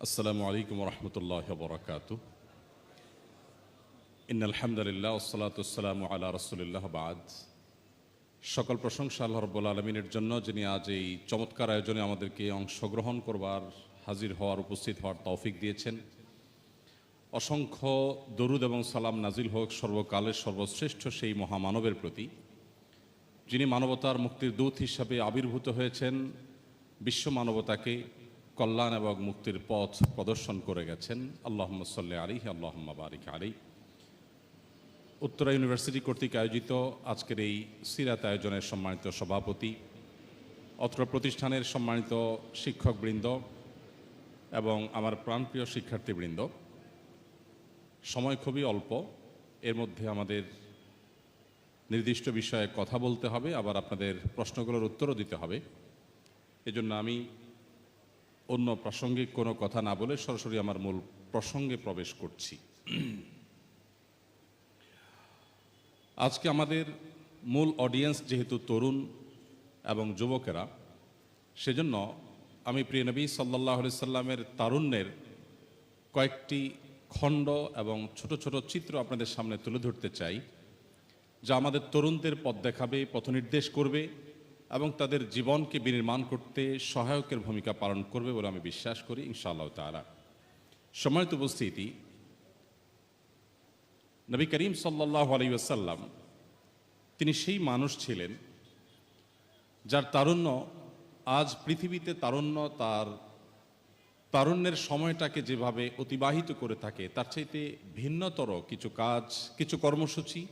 আসসালামু আলাইকুম রহমতুল্লাহ বরকাত। ইন্নাল হামদুলিল্লাহ ওয়াসসালাতু ওয়াসসালামু আলা রাসূলিল্লাহ বাদ। সকল প্রশংসা আল্লাহ রাব্বুল আলামিনের জন্য, যিনি আজ এই চমৎকার আয়োজনে আমাদেরকে অংশগ্রহণ করবার, হাজির হওয়ার, উপস্থিত হওয়ার তৌফিক দিয়েছেন। অসংখ্য দরুদ এবং সালাম নাজিল হোক সর্বকালের সর্বশ্রেষ্ঠ সেই মহামানবের প্রতি, যিনি মানবতার মুক্তির দূত হিসাবে আবির্ভূত হয়েছেন, বিশ্ব মানবতাকে কল্যাণ এবং মুক্তির পথ প্রদর্শন করে গেছেন। আল্লাহুম্মা সাল্লি আলাইহি আল্লাহুম্মা বারিক আলাইহি। উত্তরা ইউনিভার্সিটি কর্তৃক আয়োজিত আজকের এই সিরাত আয়োজনের সম্মানিত সভাপতি, অত্র প্রতিষ্ঠানের সম্মানিত শিক্ষকবৃন্দ এবং আমার প্রাণপ্রিয় শিক্ষার্থীবৃন্দ, সময় খুবই অল্প, এর মধ্যে আমাদের নির্দিষ্ট বিষয়ে কথা বলতে হবে, আবার আপনাদের প্রশ্নগুলোর উত্তরও দিতে হবে। এজন্য আমি অন্য প্রাসঙ্গিক কোনো কথা না বলে সরাসরি আমার মূল প্রসঙ্গে প্রবেশ করছি। আজকে আমাদের মূল অডিয়েন্স যেহেতু তরুণ এবং যুবকেরা, সেজন্য আমি প্রিয় নবী সাল্লাল্লাহু আলাইহি সাল্লামের তারুণ্যের কয়েকটি খণ্ড এবং ছোট ছোট চিত্র আপনাদের সামনে তুলে ধরতে চাই, যা আমাদের তরুণদের পথ দেখাবে, পথনির্দেশ করবে এবং তাদের জীবনকে বিনির্মাণ করতে সহায়কের ভূমিকা পালন করবে বলে আমি বিশ্বাস করি ইনশাআল্লাহ তাআলা। সম্মানিত উপস্থিতি, নবী করিম সাল্লাল্লাহু আলাইহি ওয়াসাল্লাম তিনি সেই মানুষ ছিলেন যার তারুণ্য আজ পৃথিবীতে তার তারুণ্যের সময়টাকে যেভাবে অতিবাহিত করে থাকে, তার চাইতে ভিন্নতর কিছু কাজ, কিছু কর্মসূচি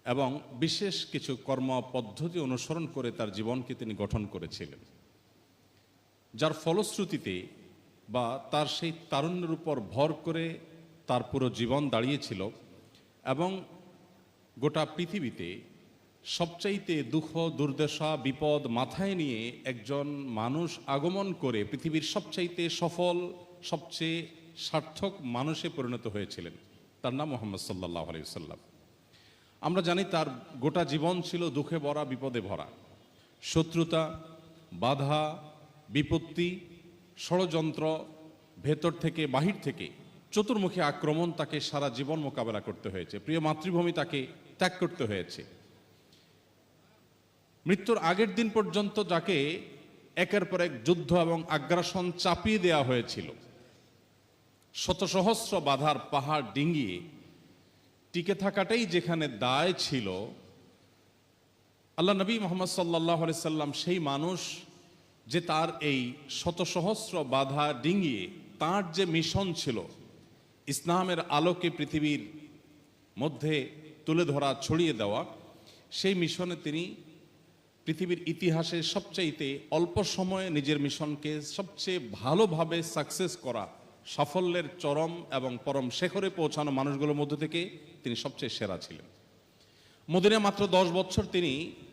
এবং বিশেষ কিছু কর্মপদ্ধতি অনুসরণ করে তার জীবনকে তিনি গঠন করেছিলেন, যার ফলশ্রুতিতে বা তার সেই তারুণ্যের উপর ভর করে তার পুরো জীবন দাঁড়িয়েছিল এবং গোটা পৃথিবীতে সবচাইতে দুঃখ, দুর্দশা, বিপদ মাথায় নিয়ে একজন মানুষ আগমন করে পৃথিবীর সবচাইতে সফল, সবচেয়ে সার্থক মানুষে পরিণত হয়েছিলেন। তার নাম মুহাম্মদ সাল্লাল্লাহু আলাইহি ওয়াসাল্লাম। আমরা জানি তার গোটা জীবন ছিল দুঃখে ভরা, বিপদে ভরা। শত্রুতা, বাধা, বিপত্তি, ষড়যন্ত্র, ভেতর থেকে বাহির থেকে চতুর্মুখী আক্রমণ তাকে সারা জীবন মোকাবেলা করতে হয়েছে। প্রিয় মাতৃভূমি তাকে ত্যাগ করতে হয়েছে। মৃত্যুর আগের দিন পর্যন্ত যাকে একের পর এক যুদ্ধ এবং আগ্রাসন চাপিয়ে দেওয়া হয়েছিল, শত সহস্র বাধার পাহাড় ডিঙ্গিয়ে টিকে থাকাটাই যেখানে দায় ছিল, আল্লাহ নবী মুহাম্মদ সাল্লাল্লাহু আলাইহি সাল্লাম সেই মানুষ যে তার এই শত সহস্র বাধা ডিঙ্গিয়ে তার যে মিশন ছিল ইসলামের আলোকে পৃথিবীর মধ্যে তুলে ধরা, ছড়িয়ে দেওয়া, সেই মিশনে তিনি পৃথিবীর ইতিহাসে সবচাইতে অল্প সময়ে নিজের মিশনকে সবচেয়ে ভালোভাবে সাকসেস করা, সাফল্যের চরম এবং পরম শেখরে পৌঁছানো মানুষগুলোর মধ্যে থেকে তিনি সবচেয়ে সেরা ছিলেন। মদিনায় মাত্র 10 বছর তিনি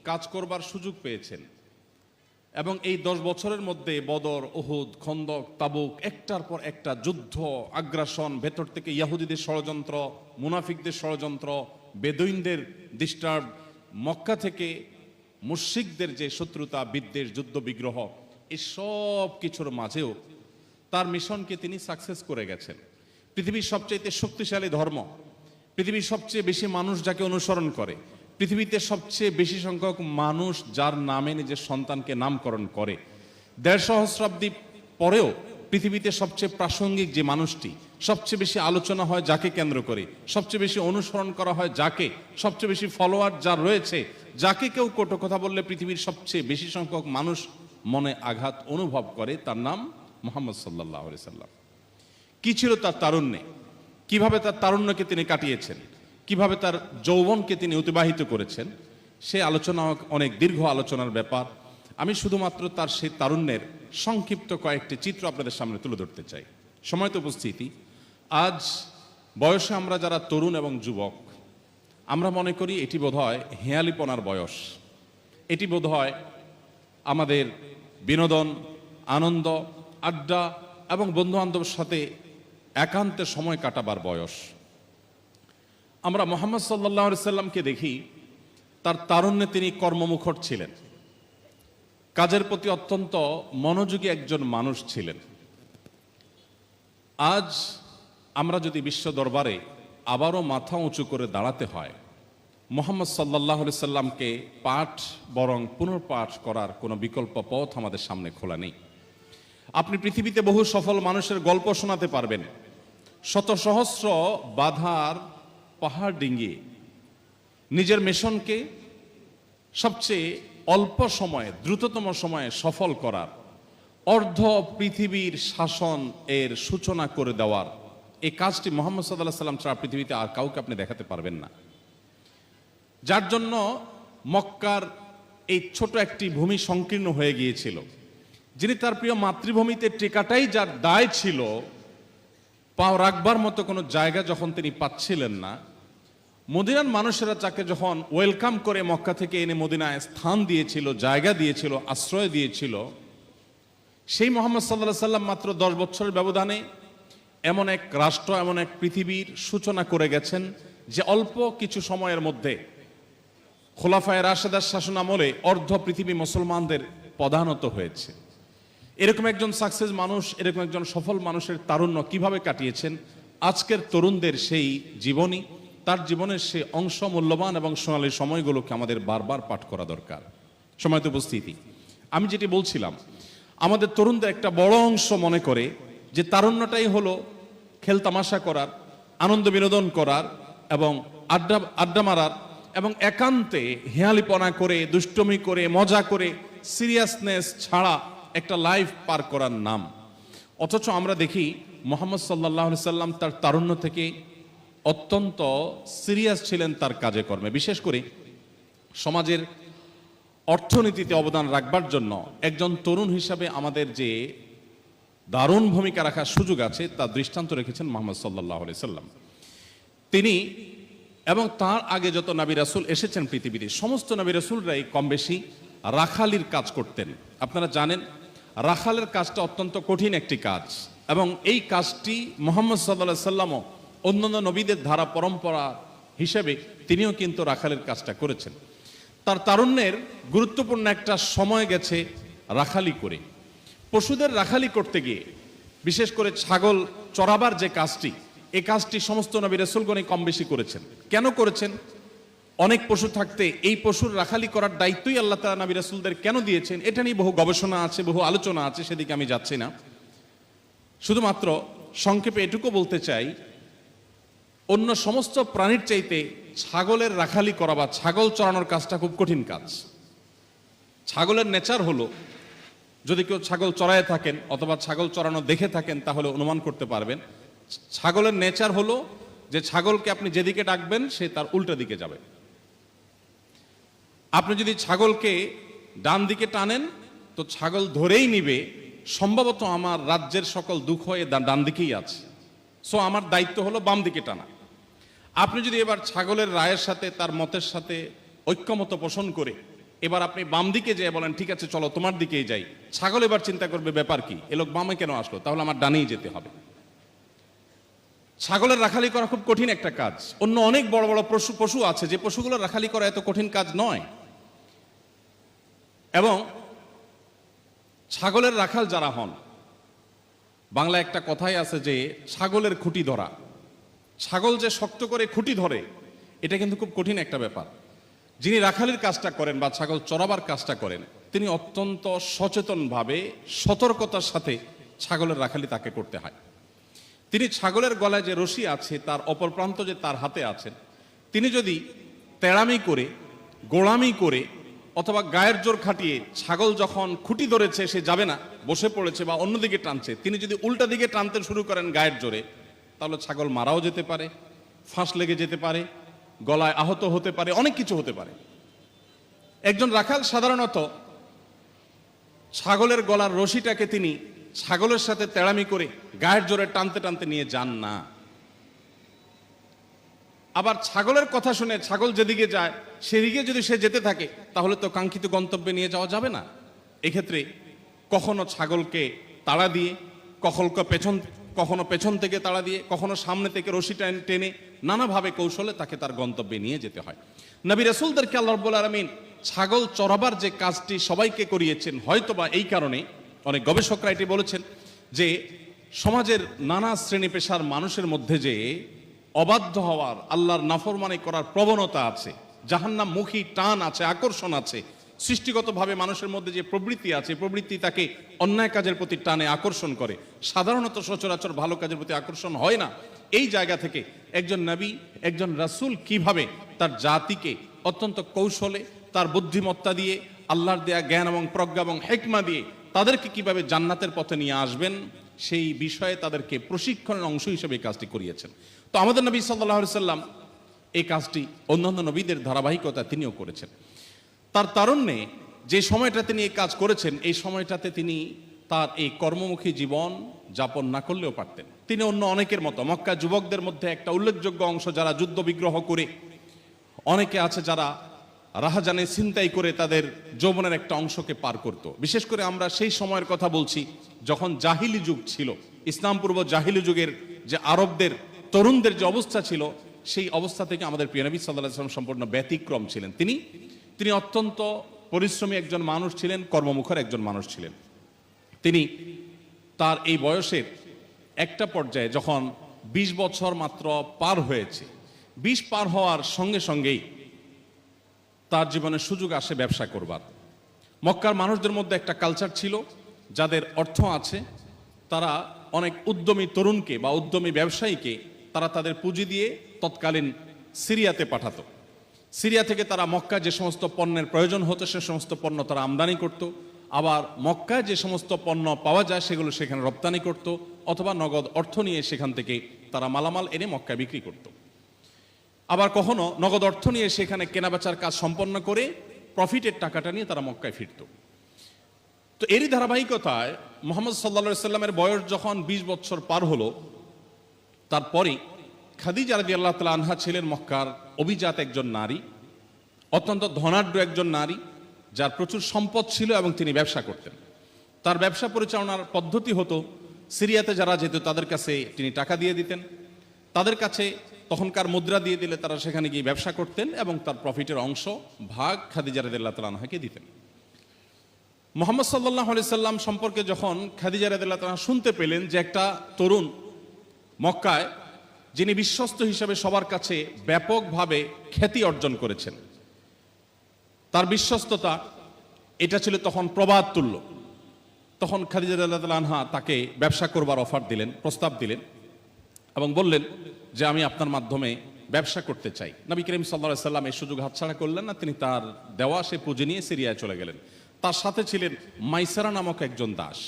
কাজ করবার সুযোগ পেয়েছেন এবং এই 10 বছরের মধ্যে বদর, উহুদ, খন্দক, তাবুক, একটার পর একটা যুদ্ধ, আগ্রাসন, ভেতর থেকে ইহুদিদের ষড়যন্ত্র, মুনাফিকদের ষড়যন্ত্র, বেদুইনদের ডিস্টার্ব, মক্কা থেকে মুশরিকদের যে শত্রুতা, বিদ্বেষ, যুদ্ধ বিগ্রহ, এই সব কিছুর মাঝেও তার মিশনকে তিনি সাকসেস করে গেছেন। পৃথিবীর সবচেয়ে শক্তিশালী ধর্ম, পৃথিবীর সবচেয়ে বেশি মানুষ যাকে অনুসরণ করে, পৃথিবীতে সবচেয়ে বেশি সংখ্যক মানুষ যার নামে নিজের সন্তানকে নামকরণ করে, 1.5 সহস্রাব্দী পরেও পৃথিবীতে সবচেয়ে প্রাসঙ্গিক যে মানুষটি, সবচেয়ে বেশি আলোচনা হয় যাকে কেন্দ্র করে, সবচেয়ে বেশি অনুসরণ করা হয় যাকে, সবচেয়ে বেশি ফলোয়ার যার রয়েছে, যাকে কেউ কটু কথা বললে পৃথিবীর সবচেয়ে বেশি সংখ্যক মানুষ মনে আঘাত অনুভব করে, তার নাম মুহাম্মদ সাল্লাল্লাহু আলাইহি সাল্লাম। কি ছিল তার তারুণ্যে, কিভাবে তার তারুণ্যকে তিনি কাটিয়েছেন, কিভাবে তার যৌবনকে তিনি অতিবাহিত করেছেন, সে আলোচনা অনেক দীর্ঘ আলোচনার ব্যাপার। আমি শুধুমাত্র তার সেই তারুণ্যের সংক্ষিপ্ত কয়েকটি চিত্র আপনাদের সামনে তুলে ধরতে চাই। সময়ত উপস্থিতি, আজ বয়সে আমরা যারা তরুণ এবং যুবক, আমরা মনে করি এটি বোধহয় হেয়ালিপনার বয়স, এটি বোধহয় আমাদের বিনোদন, আনন্দ, আড্ডা এবং বন্ধুবান্ধবের সাথে একান্তে সময় কাটাবার বয়স। আমরা মুহাম্মদ সাল্লাল্লাহু আলাইহি সাল্লামকে দেখি, তার তারুণ্যে তিনি কর্মমুখর ছিলেন, কাজের প্রতি অত্যন্ত মনোযোগী একজন মানুষ ছিলেন। আজ আমরা যদি বিশ্ব দরবারে আবারও মাথা উঁচু করে দাঁড়াতে হয়, মুহাম্মদ সাল্লাল্লাহু আলাইহি সাল্লামকে পাঠ বরং পুনর্পাঠ করার কোনো বিকল্প পথ আমাদের সামনে খোলা নেই। আপনি পৃথিবীতে বহু সফল মানুষের গল্প শোনাতে পারবেন, শত সহস্র বাধার পাহাড় ডিঙ্গিয়ে নিজের মিশনকে সবচেয়ে অল্প সময়ে, দ্রুততম সময়ে সফল করার, অর্ধ পৃথিবীর শাসন এর সূচনা করে দেওয়ার এই কাজটি মুহাম্মদ সাল্লাল্লাহু আলাইহি সাল্লাম ছাড়া পৃথিবীতে আর কাউকে আপনি দেখাতে পারবেন না। যার জন্য মক্কার এই ছোট একটি ভূমি সংকীর্ণ হয়ে গিয়েছিল। যিনি তার প্রিয় মাতৃভূমিতে টেকাটাই যার দায় ছিল, পাও রাখবার মতো কোনো জায়গা যখন তিনি পাচ্ছিলেন না, মদিনার মানুষেরা যাকে যখন ওয়েলকাম করে মক্কা থেকে এনে মদিনায় স্থান দিয়েছিল, জায়গা দিয়েছিল, আশ্রয় দিয়েছিল, সেই মুহাম্মদ সাল্লাল্লাহু আলাইহি সাল্লাম মাত্র 10 বছরের ব্যবধানে এমন এক রাষ্ট্র, এমন এক পৃথিবীর সূচনা করে গেছেন যে অল্প কিছু সময়ের মধ্যে খোলাফায়ে রাশেদার শাসন আমলে অর্ধ পৃথিবী মুসলমানদের প্রধানত হয়েছে। এরকম একজন সাকসেস মানুষ, এরকম একজন সফল মানুষের তারুণ্য কিভাবে কাটিয়েছেন, আজকের তরুণদের সেই জীবনী, তার জীবনের সেই অংশ, মূল্যবান এবং সোনালী সময়গুলোকে আমাদের বারবার পাঠ করা দরকার। সময়ত উপস্থিতি, আমি যেটি বলছিলাম, আমাদের তরুণদের একটা বড় অংশ মনে করে যে তারুণ্যটাই হলো খেলতামাশা করার, আনন্দ বিনোদন করার এবং আড্ডা মারার এবং একান্তে হেয়ালিপনা করে, দুষ্টমি করে, মজা করে, সিরিয়াসনেস ছাড়া একটা লাইফ পার করার নাম। অথচ আমরা দেখি মুহাম্মদ সাল্লাল্লাহু আলাইহি সাল্লাম তার তারুণ্য থেকে অত্যন্ত সিরিয়াস ছিলেন তার কাজে কর্মে। বিশেষ করে সমাজের অর্থনীতিতে অবদান রাখবার জন্য একজন তরুণ হিসাবে আমাদের যে দারুণ ভূমিকা রাখার সুযোগ আছে, তার দৃষ্টান্ত রেখেছেন মুহাম্মদ সাল্লাল্লাহু আলাইহি সাল্লাম। তিনি এবং তার আগে যত নবী রাসূল এসেছেন পৃথিবীতে, সমস্ত নবী রাসূলরাই কম বেশি রাখালির কাজ করতেন। আপনারা জানেন রাখালের কাজটা অত্যন্ত কঠিন একটি কাজ, এবং এই কাজটি মুহাম্মদ সাল্লাল্লাহু আলাইহি সাল্লামও অন্যান্য নবীদের ধারা পরম্পরা হিসেবে তিনিও কিন্তু রাখালের কাজটা করেছেন। তার তারুণ্যের গুরুত্বপূর্ণ একটা সময় গেছে রাখালি করে। পশুদের রাখালি করতে গিয়ে, বিশেষ করে ছাগল চড়াবার যে কাজটি, এই কাজটি সমস্ত নবী রাসূলগণই কম বেশি করেছেন। কেন করেছেন? অনেক পশু থাকতে এই পশুর রাখালি করার দায়িত্বই আল্লাহ তাআলা নবী রাসূলদের কেন দিয়েছেন, এটা নিয়ে বহু গবেষণা আছে, বহু আলোচনা আছে, সেদিকে আমি যাচ্ছি না। শুধুমাত্র সংক্ষেপে এটুকু বলতে চাই, অন্য সমস্ত প্রাণীর চাইতে ছাগলের রাখালি করা বা ছাগল চড়ানোর কাজটা খুব কঠিন কাজ। ছাগলের নেচার হলো, যদি কেউ ছাগল চড়ায় থাকেন অথবা ছাগল চড়ানো দেখে থাকেন তাহলে অনুমান করতে পারবেন, ছাগলের নেচার হলো যে ছাগলকে আপনি যেদিকে ডাকবেন সে তার উল্টা দিকে যাবে। আপনি যদি ছাগলকে ডান দিকে টানেন তো ছাগল ধরেই নিবে সম্ভবত আমার রাজ্যের সকল দুঃখ এ ডান দিকেই আছে, সো আমার দায়িত্ব হলো বাম দিকে টানা। আপনি যদি এবার ছাগলের রায়ের সাথে, তার মতের সাথে ঐক্যমত পোষণ করে এবার আপনি বাম দিকে যেয়ে বলেন ঠিক আছে চলো তোমার দিকেই যাই, ছাগল এবার চিন্তা করবে ব্যাপার কি, এ লোক বামে কেন আসলো, তাহলে আমার ডানেই যেতে হবে। ছাগলের রাখালি করা খুব কঠিন একটা কাজ। অন্য অনেক বড় বড় পশু আছে যে পশুগুলোর রাখালি করা এত কঠিন কাজ নয়। এবং ছাগলের রাখাল যারা হন, বাংলা একটা কথাই আছে যে ছাগলের খুঁটি ধরা। ছাগল যে শক্ত করে খুঁটি ধরে, এটা কিন্তু খুব কঠিন একটা ব্যাপার। যিনি রাখালির কাজটা করেন বা ছাগল চড়াবার কাজটা করেন, তিনি অত্যন্ত সচেতনভাবে, সতর্কতার সাথে ছাগলের রাখালি তাকে করতে হয়। তিনি ছাগলের গলায় যে রশি আছে তার অপর প্রান্ত যে তার হাতে আছেন, তিনি যদি তেড়ামি করে, গোড়ামি করে অথবা গায়ের জোর খাটিয়ে ছাগল যখন খুঁটি ধরেছে সে যাবে না, বসে পড়েছে বা অন্যদিকে টানছে, তিনি যদি উল্টা দিকে টানতে শুরু করেন গায়ের জোরে, তাহলে ছাগল মারাও যেতে পারে, ফাঁস লেগে যেতে পারে, গলায় আহত হতে পারে, অনেক কিছু হতে পারে। একজন রাখাল সাধারণত ছাগলের গলার রশিটাকে তিনি ছাগলের সাথে তেড়ামি করে গায়ের জোরে টানতে টানতে নিয়ে যান না। আবার ছাগলের কথা শুনে ছাগল যেদিকে যায় সেদিকে যদি সে যেতে থাকে তাহলে তো কাঙ্ক্ষিত গন্তব্যে নিয়ে যাওয়া যাবে না। এক্ষেত্রে কখনো ছাগলকে তাড়া দিয়ে, কখনো পেছন থেকে তাড়া দিয়ে, কখনো সামনে থেকে রশি টেনে নানাভাবে কৌশলে তাকে তার গন্তব্যে নিয়ে যেতে হয়। নবী রাসূলদেরকে আল্লাহ রাব্বুল আলামিন ছাগল চড়াবার যে কাজটি সবাইকে করিয়েছেন, হয়তোবা এই কারণে অনেক গবেষকরা এটি বলেছেন যে সমাজের নানা শ্রেণী পেশার মানুষের মধ্যে যে অবাধ্য হওয়ার, আল্লাহর নাফরমানি করার প্রবণতা আছে, জাহান্নামমুখী টান আছে, আকর্ষণ আছে, সৃষ্টিগতভাবে মানুষের মধ্যে যে প্রবৃত্তি আছে, প্রবৃত্তি তাকে অন্যায় কাজের প্রতি টানে আকর্ষণ করে। সাধারণত সচরাচর ভালো কাজের প্রতি আকর্ষণ হয় না। এই জায়গা থেকে একজন নবী, একজন রাসূল কিভাবে তার জাতিকে অত্যন্ত কৌশলে, তার বুদ্ধিমত্তা দিয়ে, আল্লাহর দেয়া জ্ঞান এবং প্রজ্ঞা এবং হিকমা দিয়ে তাদেরকে কিভাবে জান্নাতের পথে নিয়ে আসবেন, সেই বিষয়ে তাদেরকে প্রশিক্ষণের অংশ হিসেবে এই কাজটি করিয়েছেন। তো আমাদের নবী সাল্লাল্লাহু আলাইহি সাল্লাম এই কাজটি অন্যান্য নবীদের ধারাবাহিকতা তিনিও করেছেন। তার তারুণ্যে যে সময়টা তিনি এই কাজ করেছেন, এই সময়টাতে তিনি তার এই কর্মমুখী জীবন যাপন না করলেও পারতেন। তিনি অন্য অনেকের মতো মক্কা যুবকদের মধ্যে একটা উল্লেখযোগ্য অংশ, যারা যুদ্ধ বিগ্রহ করে, অনেকে আছে যারা রাহাজানে ছিনতাই করে তাদের যৌবনের একটা অংশকে পার করত। বিশেষ করে আমরা সেই সময়ের কথা বলছি যখন জাহিলি যুগ ছিল, ইসলাম পূর্ব জাহিলি যুগের যে আরবদের তরুণদের যে অবস্থা ছিল, সেই অবস্থা থেকে আমাদের প্রিয় নবী সাল্লাল্লাহু আলাইহি ওয়াসাল্লাম সম্পূর্ণ ব্যতিক্রম ছিলেন। তিনি অত্যন্ত পরিশ্রমী একজন মানুষ ছিলেন, কর্মমুখর একজন মানুষ ছিলেন। তিনি তার এই বয়সের একটা পর্যায়ে যখন 20 বছর মাত্র পার হয়েছে, 20 পার হওয়ার সঙ্গে সঙ্গেই তার জীবনে সুযোগ আসে ব্যবসা করবার। মক্কার মানুষদের মধ্যে একটা কালচার ছিল, যাদের অর্থ আছে তারা অনেক উদ্যমী তরুণকে বা উদ্যমী ব্যবসায়ীকে তারা তাদের পুঁজি দিয়ে তৎকালীন সিরিয়াতে পাঠাতো। সিরিয়া থেকে তারা মক্কায় যে সমস্ত পণ্যের প্রয়োজন হতো সে সমস্ত পণ্য তারা আমদানি করত, আবার মক্কায় যে সমস্ত পণ্য পাওয়া যায় সেগুলো সেখানে রপ্তানি করত, অথবা নগদ অর্থ নিয়ে সেখান থেকে তারা মালামাল এনে মক্কায় বিক্রি করত। আবার কখনো নগদ অর্থ নিয়ে সেখানে কেনাবেচার কাজ সম্পন্ন করে প্রফিটের টাকাটা নিয়ে তারা মক্কায় ফিরত। তো এরই ধারাবাহিকতায় মুহাম্মদ সাল্লাল্লাহু আলাইহি সাল্লামের বয়স যখন 20 বছর পার হলো, তারপরে খাদিজা রাদিয়াল্লাহু তাআলা আনহা ছিলেন মক্কার অভিজাত একজন নারী, অত্যন্ত ধনাঢ্য একজন নারী, যার প্রচুর সম্পদ ছিল এবং তিনি ব্যবসা করতেন। তার ব্যবসা পরিচালনার পদ্ধতি হতো, সিরিয়াতে যারা যেত তাদের কাছে তিনি টাকা দিয়ে দিতেন, তাদের কাছে তখনকার মুদ্রা দিয়ে দিলে তারা সেখানে গিয়ে ব্যবসা করতেন এবং তার প্রফিটের অংশ ভাগ খাদিজা রাদিয়াল্লাহু তাআলা আনহাকে দিতেন। মুহাম্মদ সাল্লাল্লাহু আলাইহি সাল্লাম সম্পর্কে যখন খাদিজা রাদিয়াল্লাহু তাআলা শুনতে পেলেন যে একটা তরুণ মক্কায়, যিনি বিশ্বস্ত হিসেবে সবার কাছে ব্যাপকভাবে খ্যাতি অর্জন করেছেন, তার বিশ্বস্ততা এটা ছিল তখন প্রবাদ তুল্য, তখন খাদিজা রাদিয়াল্লাহু তাআলা আনহা তাকে ব্যবসা করবার অফার দিলেন, প্রস্তাব দিলেন এবং বললেন যে আমি আপনার মাধ্যমে ব্যবসা করতে চাই। নবী করিম সাল্লাল্লাহু আলাইহি সাল্লাম এই সুযোগ হাতছাড়া করলেন না, তিনি তার দেওয়া সে পুঁজি নিয়ে সিরিয়ায় চলে গেলেন। তার সাথে ছিলেন মাইসারা নামক একজন দাস,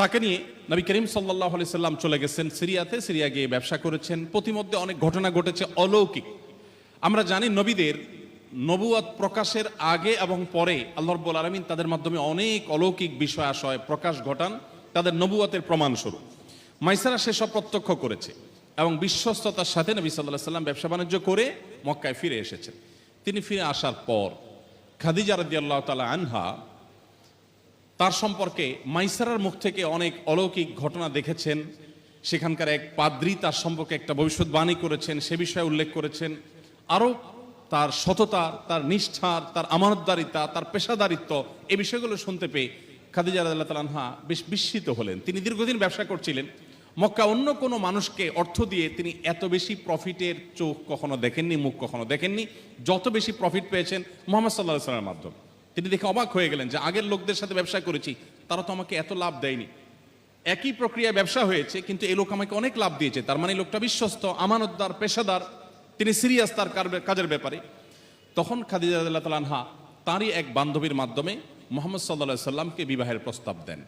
তাকে নিয়ে নবী করিম সাল্লাল্লাহু আলাইহি সাল্লাম চলে গেছেন সিরিয়াতে। সিরিয়া গিয়ে ব্যবসা করেছেন। প্রতিমধ্যে অনেক ঘটনা ঘটেছে অলৌকিক। আমরা জানি নবীদের নবুয়ত প্রকাশের আগে এবং পরে আল্লাহ রাব্বুল আলামিন তাদের মাধ্যমে অনেক অলৌকিক বিষয় আশয় প্রকাশ ঘটান তাদের নবুয়তের প্রমাণস্বরূপ। মাইসারা সেসব প্রত্যক্ষ করেছে এবং বিশ্বস্ততার সাথে নবী সাল্লাল্লাহু আলাইহি সাল্লাম ব্যবসা বাণিজ্য করে মক্কায় ফিরে এসেছেন। তিনি ফিরে আসার পর খাদিজা রাদিয়াল্লাহু তাআলা আনহা তার সম্পর্কে মাইসারার মুখ থেকে অনেক অলৌকিক ঘটনা দেখেছেন। সেখানকার এক পাদ্রী তার সম্পর্কে একটা ভবিষ্যৎবাণী করেছেন, সে বিষয়ে উল্লেখ করেছেন। আরও তার সততা, তার নিষ্ঠার, তার আমানতদারিতা, তার পেশাদারিত্ব, এই বিষয়গুলো শুনতে পেয়ে খাদিজা রাদিয়াল্লাহু তাআলা আনহা বেশ বিস্মিত হলেন। তিনি দীর্ঘদিন ব্যবসা করছিলেন মক্কা, অন্য কোনো মানুষকে অর্থ দিয়ে তিনি এত বেশি প্রফিটের চোখ কখনো দেখেননি, মুখ কখনো দেখেননি। যত বেশি প্রফিট পেয়েছেন মুহাম্মদ সাল্লাল্লাহু আলাইহি ওয়াসাল্লামের মাধ্যমে। তিনি দেখে অবাক হয়ে গেলেন যে আগের লোকদের সাথে ব্যবসা করেছি, তারা তো আমাকে এত লাভ দেয়নি। একই প্রক্রিয়ায় ব্যবসা হয়েছে কিন্তু এই লোক আমাকে অনেক লাভ দিয়েছে, তার মানে লোকটা বিশ্বস্ত, আমানতদার, পেশাদার, তিনি সিরিয়াস তার কাজের ব্যাপারে। তখন খাদিজা রাদিয়াল্লাহু তাআলা আনহা তারই এক বান্ধবীর মাধ্যমে মুহাম্মদ সাল্লাল্লাহু আলাইহি সাল্লামকে বিবাহের প্রস্তাব দেন।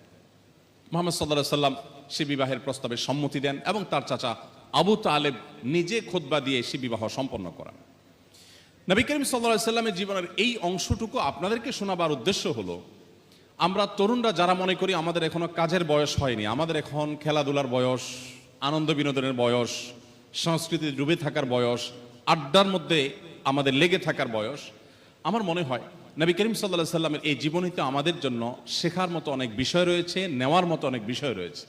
মুহাম্মদ সাল্লাল্লাহু আলাইহি সাল্লাম সে বিবাহের প্রস্তাবে সম্মতি দেন এবং তার চাচা আবু তালেব নিজে খুতবা দিয়ে সে বিবাহ সম্পন্ন করান। নবী করিম সাল্লাল্লাহু আলাইহি সাল্লামের জীবনের এই অংশটুকু আপনাদেরকে শোনাবার উদ্দেশ্য হলো, আমরা তরুণরা যারা মনে করি আমাদের এখনো কাজের বয়স হয়নি, আমাদের এখন খেলাধুলার বয়স, আনন্দ বিনোদনের বয়স, সংস্কৃতিতে ডুবে থাকার বয়স, আড্ডার মধ্যে আমাদের লেগে থাকার বয়স, আমার মনে হয় নবী করিম সাল্লাল্লাহু আলাইহি সাল্লামের এই জীবনীতে আমাদের জন্য শেখার মতো অনেক বিষয় রয়েছে, নেওয়ার মতো অনেক বিষয় রয়েছে।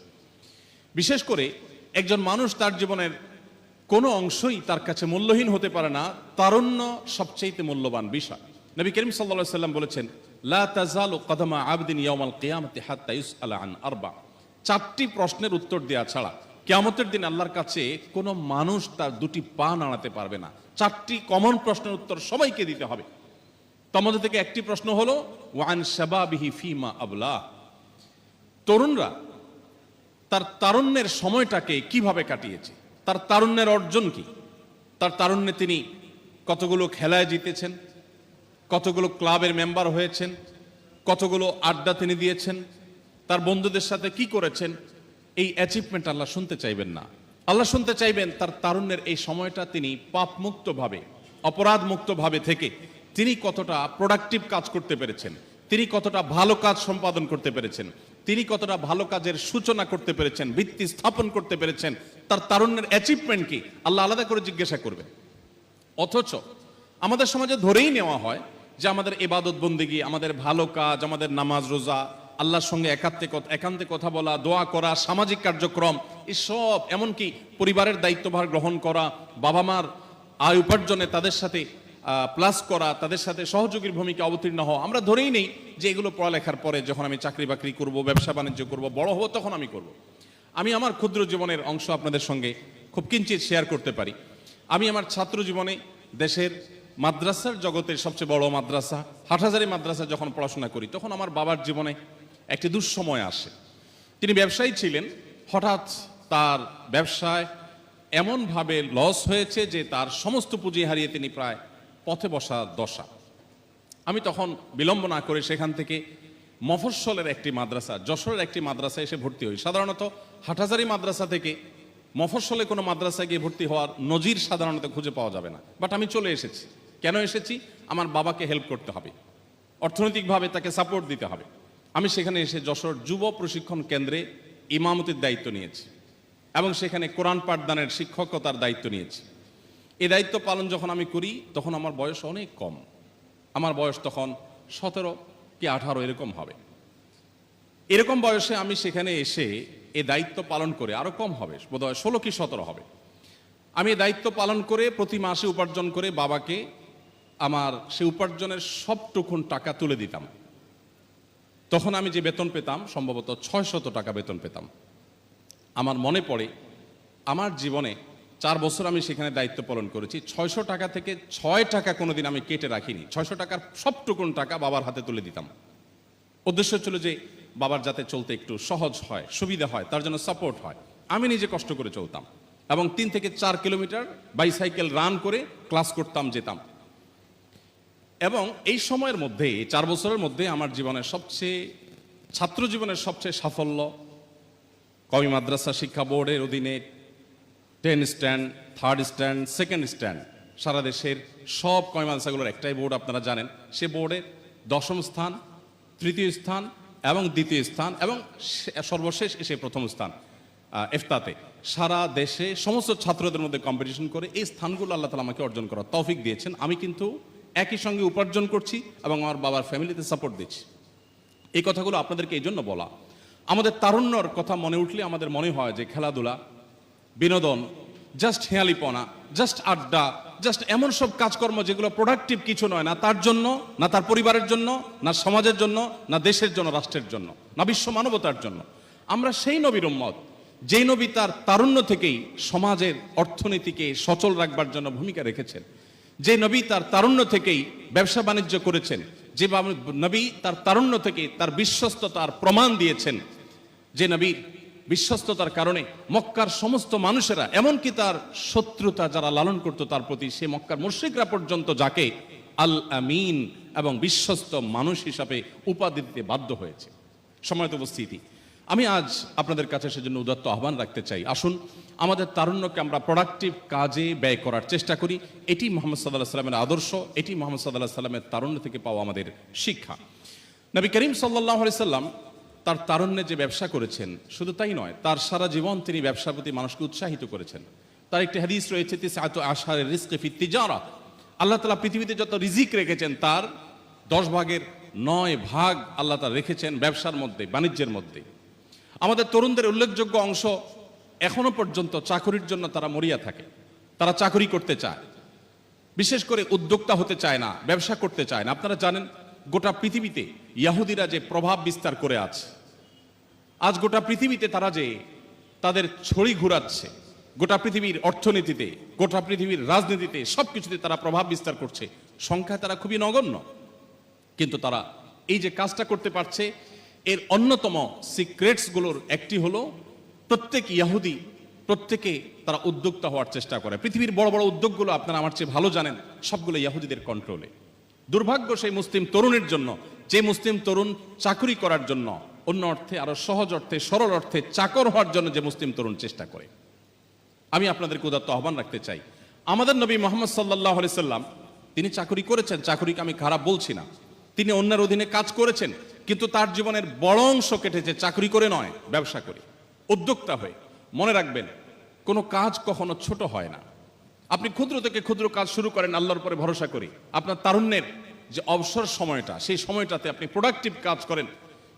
বিশেষ করে একজন মানুষ তার জীবনের কোনো অংশই তার কাছে মূল্যহীন হতে পারে না, তারুণ্য সবচেয়ে মূল্যবান বিষয়। নবী করিম সাল্লাল্লাহু আলাইহি সাল্লাম বলেছেন, লা তাজালু কদমা আবদিন ইয়াউমাল কিয়ামাতি হাত্তা ইউসআলা আন আরবা। 4টি প্রশ্নের উত্তর দেওয়া ছাড়া কিয়ামতের দিন আল্লাহর কাছে কোনো মানুষ তার 2টি পা নাড়াতে পারবে না। 4টি কমন প্রশ্নের উত্তর সবাইকে দিতে হবে। তার মধ্যে থেকে একটি প্রশ্ন হলো ওয়ান শাবাবিহি ফিমা আবলা, তরুণরা তার তারুণ্যের সময়টাকে কিভাবে কাটিয়েছে, তার তারুণ্যের অর্জন কি, তার তারুণ্যে তিনি কতগুলো খেলায় জিতেছেন, কতগুলো ক্লাবের মেম্বার হয়েছেন, কতগুলো আড্ডা তিনি দিয়েছেন, তার বন্ধুদের সাথে কি করেছেন। এই অ্যাচিভমেন্ট আল্লাহ শুনতে চাইবেন না। আল্লাহ শুনতে চাইবেন তার তারুণ্যের এই সময়টা তিনি পাপমুক্তভাবে, অপরাধমুক্তভাবে থেকে তিনি কতটা প্রোডাক্টিভ কাজ করতে পেরেছেন, তিনি কতটা ভালো কাজ সম্পাদন করতে পেরেছেন, তিনি কতটা ভালো কাজের সূচনা করতে পেরেছেন, ভিত্তি স্থাপন করতে পেরেছেন, তার তারুণ্যের অ্যাচিভমেন্ট কি আল্লাহ আলাদা করে জিজ্ঞাসা করবেন। অথচ আমাদের সমাজে ধরেই নেওয়া হয় যে আমাদের ইবাদত বন্দেগী, আমাদের ভালো কাজ, আমাদের নামাজ রোজা, আল্লাহর সঙ্গে একান্তে কথা বলা, দোয়া করা, সামাজিক কার্যক্রম, এসব, এমনকি পরিবারের দায়িত্বভার গ্রহণ করা, বাবা মার আয় উপার্জনে তাদের সাথে প্লাস করা, তাদের সাথে সহযোগীর ভূমিকা অবতীর্ণ হওয়া, আমরা ধরেই নেই যে এগুলো পড়ালেখার পরে যখন আমি চাকরি বাকরি করব, ব্যবসা বাণিজ্য করব, বড় হব, তখন আমি করব। আমি আমার ক্ষুদ্র জীবনের অংশ আপনাদের সঙ্গে খুব কিঞ্চিত শেয়ার করতে পারি। আমি আমার ছাত্র জীবনে দেশের মাদ্রাসার জগতের সবচেয়ে বড় মাদ্রাসা হাটহাজারী মাদ্রাসা যখন পড়াশোনা করি, তখন আমার বাবার জীবনে একটি দুঃসময় আসে। তিনি ব্যবসায়ী ছিলেন, হঠাৎ তার ব্যবসায় এমনভাবে লস হয়েছে যে তার সমস্ত পুঁজি হারিয়ে তিনি প্রায় পথে বসা দশা। আমি তখন বিলম্ব না করে সেখান থেকে মফস্বলের একটি মাদ্রাসা, যশোরের একটি মাদ্রাসায় এসে ভর্তি হই। সাধারণত হাটহাজারী মাদ্রাসা থেকে মফস্বলে কোনো মাদ্রাসায় গিয়ে ভর্তি হওয়ার নজির সাধারণত খুঁজে পাওয়া যাবে না, বাট আমি চলে এসেছি। কেন এসেছি? আমার বাবাকে হেল্প করতে হবে, অর্থনৈতিকভাবে তাকে সাপোর্ট দিতে হবে। আমি সেখানে এসে যশোর যুব প্রশিক্ষণ কেন্দ্রে ইমামতির দায়িত্ব নিয়েছি এবং সেখানে কোরআন পাঠদানের শিক্ষকতার দায়িত্ব নিয়েছি। এই দায়িত্ব পালন যখন আমি করি তখন আমার বয়স অনেক কম, আমার বয়স তখন 17 কি 18 এরকম হবে। এরকম বয়সে আমি সেখানে এসে এই দায়িত্ব পালন করে, আরো কম হবে, বোধহয় 16 কি 17 হবে। আমি এই দায়িত্ব পালন করে প্রতি মাসে উপার্জন করে বাবাকে আমার সে উপার্জনের সবটুকুন টাকা তুলে দিতাম। তখন আমি যে বেতন পেতাম সম্ভবত 600 টাকা বেতন পেতাম। আমার মনে পড়ে আমার জীবনে 4 বছর আমি সেখানে দায়িত্ব পালন করেছি, 600 টাকা থেকে 6 টাকা কোনোদিন আমি কেটে রাখিনি। 600 টাকার সবটুকুন টাকা বাবার হাতে তুলে দিতাম। উদ্দেশ্য ছিল যে বাবার যাতে চলতে একটু সহজ হয়, সুবিধা হয়, তার জন্য সাপোর্ট হয়। আমি নিজে কষ্ট করে চলতাম এবং 3 থেকে 4 কিলোমিটার বাইসাইকেল রান করে ক্লাস করতাম, যেতাম। এবং এই সময়ের মধ্যে, 4 বছরের মধ্যে আমার জীবনের সবচেয়ে, ছাত্র জীবনের সবচেয়ে সাফল্য, কওমি মাদ্রাসা শিক্ষা বোর্ডের অধীনে 10 stand, 3rd stand, 2nd stand, সারা দেশের সব কওমি মাদ্রাসাগুলোর একটাই বোর্ড আপনারা জানেন, সে বোর্ডে 10ম স্থান, 3য় স্থান এবং 2য় স্থান এবং সর্বশেষ এসে 1ম স্থান ইফতাতে। সারা দেশে সমস্ত ছাত্রদের মধ্যে কম্পিটিশন করে এই স্থানগুলো আল্লাহ তাআলা আমাকে অর্জন করার তৌফিক দিয়েছেন। আমি কিন্তু একই সঙ্গে উপার্জন করছি এবং আমার বাবার ফ্যামিলিতে সাপোর্ট দিচ্ছি। এই কথাগুলো আপনাদেরকে এই জন্য বলা, আমাদের তারুণ্যর কথা মনে উঠলে আমাদের মনে হয় যে খেলাধুলা, বিনোদন, জাস্ট হেয়ালিপনা, জাস্ট আড্ডা, জাস্ট এমন সব কাজকর্ম যেগুলো প্রোডাক্টিভ কিছু নয়, না তার জন্য, না তার পরিবারের জন্য, না সমাজের জন্য, না দেশের জন্য, রাষ্ট্রের জন্য, না বিশ্ব মানবতার জন্য। আমরা সেই নবীর উম্মত যেই নবী তার তারুণ্য থেকেই সমাজের অর্থনীতিকে সচল রাখবার জন্য ভূমিকা রেখেছেন, যে নবী তার তারুণ্য থেকেই ব্যবসা বাণিজ্য করেছেন, যে নবী তার তারুণ্য থেকে তার বিশ্বস্ততার প্রমাণ দিয়েছেন, যে নবীর বিশ্বস্ততার কারণে মক্কার সমস্ত মানুষেরা, এমনকি তার শত্রুতা যারা লালন করত তার প্রতি, সে মক্কার মুশরিকরা পর্যন্ত যাকে আল আমিন এবং বিশ্বস্ত মানুষ হিসাবে উপাধি দিতে বাধ্য হয়েছে। সম্মানিত উপস্থিতি, আমি আজ আপনাদের কাছে সেজন্য উদাত্ত আহ্বান রাখতে চাই, আসুন আমাদের তারুণ্যকে আমরা প্রোডাক্টিভ কাজে ব্যয় করার চেষ্টা করি। এটি মুহাম্মদ সাল্লাল্লাহু আলাইহি সাল্লামের আদর্শ, এটি মুহাম্মদ সাল্লাল্লাহু আলাইহি সাল্লামের তারুণ্য থেকে পাওয়া আমাদের শিক্ষা। নবী করিম সাল্লাল্লাহু আলাইহি সাল্লাম তার তারুণ্যে যে ব্যবসা করেছেন, শুধু তাই নয়, তার সারা জীবন তিনি ব্যবসার প্রতি মানুষকে উৎসাহিত করেছেন। তার একটি হাদিস রয়েছে, তিসআতু আশারির রিজকি ফিত তিজারা, আল্লাহ তাআলা পৃথিবীতে যত রিজিক রেখেছেন তার 10 ভাগের 9 ভাগ আল্লাহ তাআলা রেখেছেন ব্যবসার মধ্যে, বাণিজ্যের মধ্যে। আমাদের তরুণদের উল্লেখযোগ্য অংশ এখনো পর্যন্ত চাকরির জন্য তারা মরিয়া থাকে, তারা চাকরি করতে চায়, বিশেষ করে উদ্যোক্তা হতে চায় না, ব্যবসা করতে চায় না। আপনারা জানেন গোটা পৃথিবীতে ইহুদিরা যে প্রভাব বিস্তার করে আছে, আজ গোটা পৃথিবীতে তারা যে তাদের ছড়ি ঘুরাচ্ছে, গোটা পৃথিবীর অর্থনীতিতে, গোটা পৃথিবীর রাজনীতিতে, সবকিছুতে তারা প্রভাব বিস্তার করছে। সংখ্যায় তারা খুবই নগণ্য, কিন্তু তারা এই যে কাজটা করতে পারছে, এর অন্যতম সিক্রেটসগুলোর একটি হলো প্রত্যেক ইহুদি প্রত্যেকে তারা উদ্যোক্তা হওয়ার চেষ্টা করে। পৃথিবীর বড় বড় উদ্যোগগুলো আপনারা আমার চেয়ে ভালো জানেন, সবগুলো ইহুদিদের কন্ট্রোলে। দুর্ভাগ্য সেই মুসলিম তরুণের জন্য, যে মুসলিম তরুণ চাকরি করার জন্য, অন্য অর্থে আরো সহজ অর্থে সরল অর্থে চাকর হওয়ার জন্য যে মুসলিম তরুণ চেষ্টা করে। আমি আপনাদেরকে উদাত্ত আহ্বান রাখতে চাই, আমাদের নবী মুহাম্মদ সাল্লাল্লাহু আলাইহি সাল্লাম তিনি চাকরি করেছেন, চাকরিকে আমি খারাপ বলছি না, তিনি অন্যের অধীনে কাজ করেছেন, কিন্তু তার জীবনের বড় অংশ কেটেছে চাকরি করে নয়, ব্যবসা করে, উদ্যোক্তা হয়ে। মনে রাখবেন, কোনো কাজ কখনো ছোট হয় না। আপনি ক্ষুদ্র থেকে ক্ষুদ্র কাজ শুরু করেন আল্লাহর উপরে ভরসা করি, আপনার তারুণ্যের যে অবসর সময়টা, সেই সময়টাতে আপনি প্রোডাক্টিভ কাজ করেন,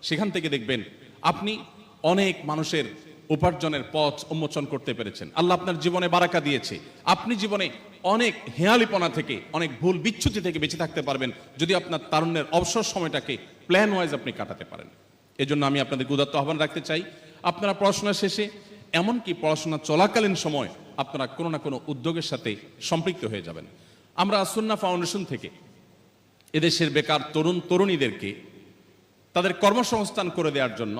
সেখান থেকে দেখবেন আপনি অনেক মানুষের উপার্জনের পথ উন্মোচন করতে পেরেছেন। আল্লাহ আপনার জীবনে বারাকা দিয়েছে, আপনি জীবনে অনেক হেয়ালিপনা থেকে, অনেক ভুল বিচ্যুতি থেকে বেঁচে থাকতে পারবেন যদি আপনার তারুণ্যের অবসর সময়টাকে প্ল্যান ওয়াইজ আপনি কাটাতে পারেন। এজন্য আমি আপনাদের উদাত্ত আহ্বান রাখতে চাই, আপনারা পড়াশোনা শেষে, এমনকি পড়াশোনা চলাকালীন সময় আপনারা কোনো না কোনো উদ্যোগের সাথে সম্পৃক্ত হয়ে যাবেন। আমরা সুন্নাহ ফাউন্ডেশন থেকে এদেশের বেকার তরুণ তরুণীদেরকে তাদের কর্মসংস্থান করে দেওয়ার জন্য,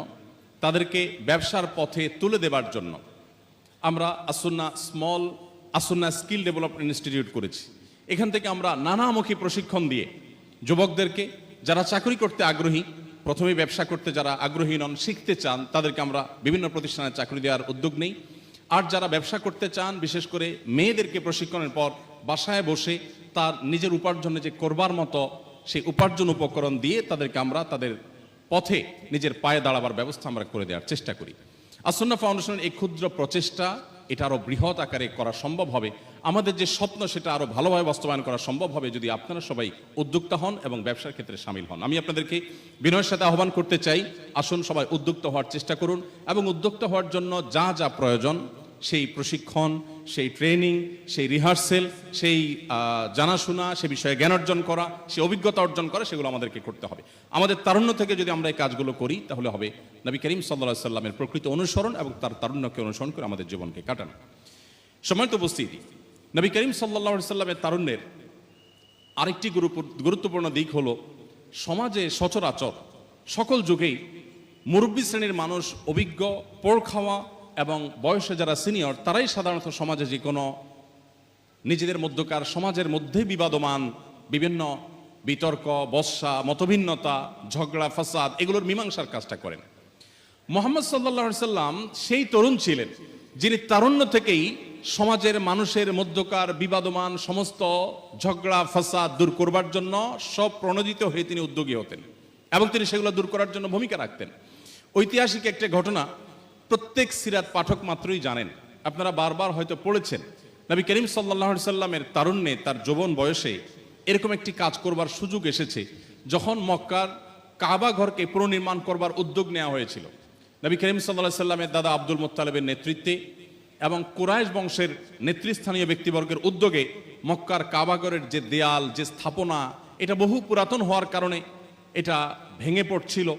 তাদেরকে ব্যবসার পথে তুলে দেবার জন্য আমরা আসুন্না স্কিল ডেভেলপমেন্ট ইনস্টিটিউট করেছি। এখান থেকে আমরা নানামুখী প্রশিক্ষণ দিয়ে যুবকদেরকে, যারা চাকরি করতে আগ্রহী, প্রথমে ব্যবসা করতে যারা আগ্রহী নন, শিখতে চান, তাদেরকে আমরা বিভিন্ন প্রতিষ্ঠানে চাকরি দেওয়ার উদ্যোগ নেই। আর যারা ব্যবসা করতে চান, বিশেষ করে মেয়েদেরকে প্রশিক্ষণের পর বাসায় বসে তার নিজের উপার্জনে যে করবার মতো সেই উপার্জন উপকরণ দিয়ে তাদেরকে আমরা তাদের পথে নিজের পায়ে দাঁড়াবার ব্যবস্থা আমরা করে দেওয়ার চেষ্টা করি। আসুন্নাহ ফাউন্ডেশনের এই ক্ষুদ্র প্রচেষ্টা, এটা আরো বৃহৎ আকারে করা সম্ভব হবে। আমাদের যে স্বপ্ন, সেটা আরো ভালোভাবে বাস্তবায়ন করা সম্ভব হবে যদি আপনারা সবাই উদ্যোক্তা হন এবং ব্যবসার ক্ষেত্রে সামিল হন। আমি আপনাদেরকে বিনয়ের সাথে আহ্বান করতে চাই, আসুন সবাই উদ্যোক্তা হওয়ার চেষ্টা করুন এবং উদ্যোক্তা হওয়ার জন্য যা যা প্রয়োজন, সেই প্রশিক্ষণ, সেই ট্রেনিং, সেই রিহার্সেল, সেই জানাশোনা, সে বিষয়ে জ্ঞান অর্জন করা, সেই অভিজ্ঞতা অর্জন করা, সেগুলো আমাদেরকে করতে হবে। আমাদের তারুণ্য থেকে যদি আমরা এই কাজগুলো করি, তাহলে হবে নবী করিম সাল্লাল্লাহু আলাইহি সাল্লামের প্রকৃত অনুসরণ এবং তার তারুণ্যকে অনুসরণ করে আমাদের জীবনকে কাটানো। সম্মানিত উপস্থিতি, নবী করিম সাল্লাল্লাহু আলাইহি সাল্লামের তারুণ্যের আরেকটি গুরুত্বপূর্ণ দিক হলো, সমাজে সচরাচর সকল যুগেই মুরব্বী শ্রেণীর মানুষ, অভিজ্ঞ, পোড় খাওয়া এবং বয়সে যারা সিনিয়র, তারাই সাধারণত সমাজে যে কোনো নিজেদের মধ্যকার সমাজের মধ্যে বিবাদমান বিভিন্ন বিতর্ক, বর্ষা, মতভিন্নতা, ঝগড়া, ফাসাদ, এগুলোর মীমাংসার কাজটা করেন। মুহাম্মদ সাল্লাল্লাহু আলাইহি সাল্লাম সেই তরুণ ছিলেন যিনি তারুণ্য থেকেই সমাজের মানুষের মধ্যকার বিবাদমান সমস্ত ঝগড়া, ফাসাদ দূর করবার জন্য সব প্রণোদিত হয়ে তিনি উদ্যোগী হতেন এবং তিনি সেগুলো দূর করার জন্য ভূমিকা রাখতেন। ঐতিহাসিক একটা ঘটনা প্রত্যেক সিরাত পাঠক মাত্রই জানেন, আপনারা বারবার হয়তো পড়েছেন। নবী করিম সাল্লাল্লাহু আলাইহি সাল্লামের তারুণ্যে, তার যৌবন বয়সে এরকম একটি কাজ করবার সুযোগ এসেছে, যখন মক্কার কাবা ঘরকে পুনর্নির্মাণ করবার উদ্যোগ নেওয়া হয়েছিল। নবী করিম সাল্লাল্লাহু আলাইহি সাল্লামের দাদা আব্দুল মুত্তালিবের নেতৃত্বে এবং কুরাইশ বংশের নেতৃস্থানীয় ব্যক্তিবর্গের উদ্যোগে মক্কার কাবা ঘরের যে দেয়াল, যে স্থাপনা, এটা বহু পুরাতন হওয়ার কারণে এটা ভেঙে পড়ছিল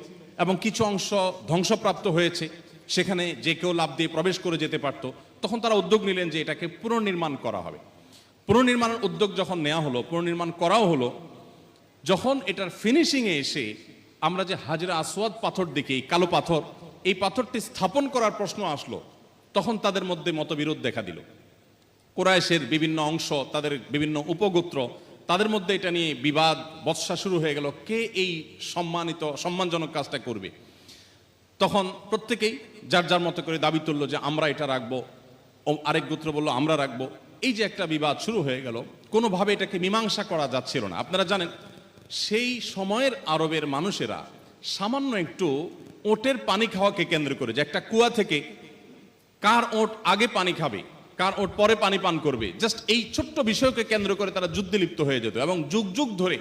এবং কিছু অংশ ধ্বংসপ্রাপ্ত হয়েছে। সেখানে যে কেউ লাফ দিয়ে প্রবেশ করে যেতে পারত। তখন তারা উদ্যোগ নিলেন যে এটাকে পুনর্নির্মাণ করা হবে। পুনর্নির্মাণের উদ্যোগ যখন নেওয়া হলো, পুনর্নির্মাণ করাও হলো, যখন এটার ফিনিশিংয়ে এসে আমরা যে হাজরা আসওয়াদ পাথর দেখি, কালো পাথর, এই পাথরটি স্থাপন করার প্রশ্ন আসলো, তখন তাদের মধ্যে মতবিরোধ দেখা দিল। কুরাইশের বিভিন্ন অংশ, তাদের বিভিন্ন উপগোত্র, তাদের মধ্যে এটা নিয়ে বিবাদ, বৎসা শুরু হয়ে গেল, কে এই সম্মানজনক কাজটা করবে। তখন প্রত্যেকেই যার যার মতো করে দাবি তুললো যে আমরা এটা রাখবো, আরেক গোত্র বললো আমরা রাখবো। এই যে একটা বিবাদ শুরু হয়ে গেল, কোনোভাবে এটাকে মীমাংসা করা যাচ্ছিল না। আপনারা জানেন, সেই সময়ের আরবের মানুষেরা সামান্য একটু ওটের পানি খাওয়াকে কেন্দ্র করে, যে একটা কুয়া থেকে কার ওট আগে পানি খাবে, কার ওট পরে পানি পান করবে, জাস্ট এই ছোট্ট বিষয়কে কেন্দ্র করে তারা যুদ্ধে লিপ্ত হয়ে যেত এবং যুগ যুগ ধরে,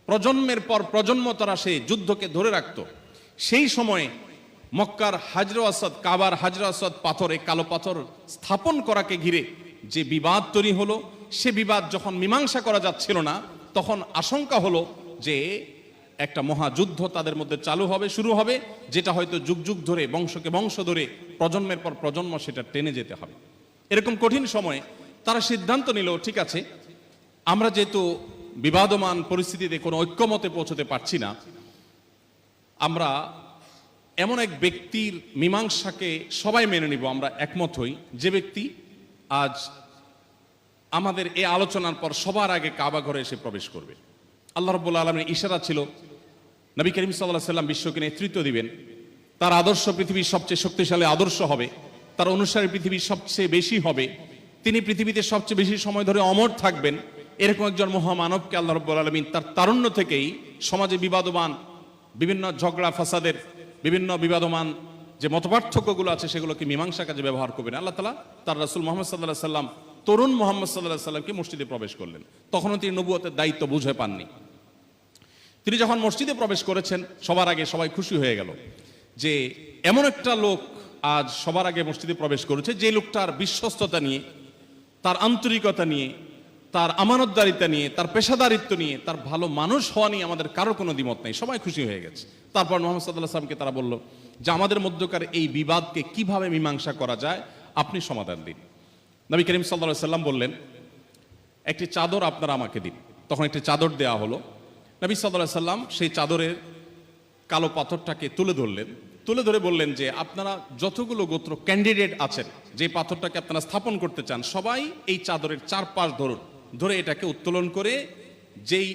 প্রজন্মের পর প্রজন্ম তারা সেই যুদ্ধকে ধরে রাখত। সেই সময়ে মক্কার হাজরা আসওয়াদ, কাবার হাজরা আসওয়াদ পাথর, এই কালো পাথর স্থাপন করাকে ঘিরে যে বিবাদ তৈরি হলো, সে বিবাদ যখন মীমাংসা করা যাচ্ছিল না, তখন আশঙ্কা হলো যে একটা মহাযুদ্ধ তাদের মধ্যে চালু হবে, শুরু হবে, যেটা হয়তো যুগ যুগ ধরে, বংশকে বংশ ধরে, প্রজন্মের পর প্রজন্ম সেটা টেনে যেতে হবে। এরকম কঠিন সময়ে তারা সিদ্ধান্ত নিল, ঠিক আছে, আমরা যেহেতু বিবাদমান পরিস্থিতিতে কোনো ঐক্যমতে পৌঁছতে পারছি না, আমরা এমন এক ব্যক্তির মীমাংসাকে সবাই মেনে নিব, আমরা একমত হই, যে ব্যক্তি আজ আমাদের এই আলোচনার পর সবার আগে কাবা ঘরে এসে প্রবেশ করবে। আল্লাহ রাব্বুল আলামিনের ইশারা ছিল, নবী করিম সাল্লাল্লাহু আলাইহি ওয়াসাল্লাম বিশ্বকে নেতৃত্ব দিবেন, তার আদর্শ পৃথিবীর সবচেয়ে শক্তিশালী আদর্শ হবে, তার অনুসারী পৃথিবীর সবচেয়ে বেশি হবে, তিনি পৃথিবীতে সবচেয়ে বেশি সময় ধরে অমর থাকবেন। এরকম একজন মহামানবকে আল্লাহ রাব্বুল আলামিন তার তারুণ্য থেকেই সমাজে বিবাদমান বিভিন্ন ঝগড়া ফাসাদের, বিভিন্ন বিবাদমান যে মতপার্থক্যগুলো আছে সেগুলোকে মীমাংসা কাজে ব্যবহার করবেন। আল্লাহ তাআলা তার রাসূল মুহাম্মদ সাল্লাল্লাহু আলাইহি সাল্লাম, তরুণ মুহাম্মদ সাল্লাল্লাহু আলাইহি সাল্লামকে মসজিদে প্রবেশ করলেন। তখনও তিনি নবুয়তের দায়িত্ব বুঝে পাননি। তিনি যখন মসজিদে প্রবেশ করেছেন, সবার আগে সবাই খুশি হয়ে গেল যে এমন একটা লোক আজ সবার আগে মসজিদে প্রবেশ করেছে, যে লোকটার বিশ্বস্ততা নিয়ে, তার আন্তরিকতা নিয়ে, তার আমানতদারিতা নিয়ে, তার পেশাদারিত্ব নিয়ে, তার ভালো মানুষ হওয়া নিয়ে আমাদের কারো কোনো দ্বিমত নেই, সবাই খুশি হয়ে গেছে। তারপর মুহাম্মদ সাল্লাল্লাহু আলাইহি সাল্লামকে তারা বলল যে আমাদের মধ্যকার এই বিবাদকে কিভাবে মীমাংসা করা যায়, আপনি সমাধান দিন। নবী করিম সাল্লাল্লাহু আলাইহি সাল্লাম বললেন, একটি চাদর আপনারা আমাকে দিন। তখন একটি চাদর দেয়া হলো। নবী সাল্লাল্লাহু আলাইহি সাল্লাম সেই চাদরের কালো পাথরটাকে তুলে ধরলেন, তুলে ধরে বললেন যে আপনারা যতগুলো গোত্র ক্যান্ডিডেট আছেন, যে পাথরটাকে আপনারা স্থাপন করতে চান, সবাই এই চাদরের চারপাশ ধরুন, ধরে এটাকে উত্তোলন করে যেই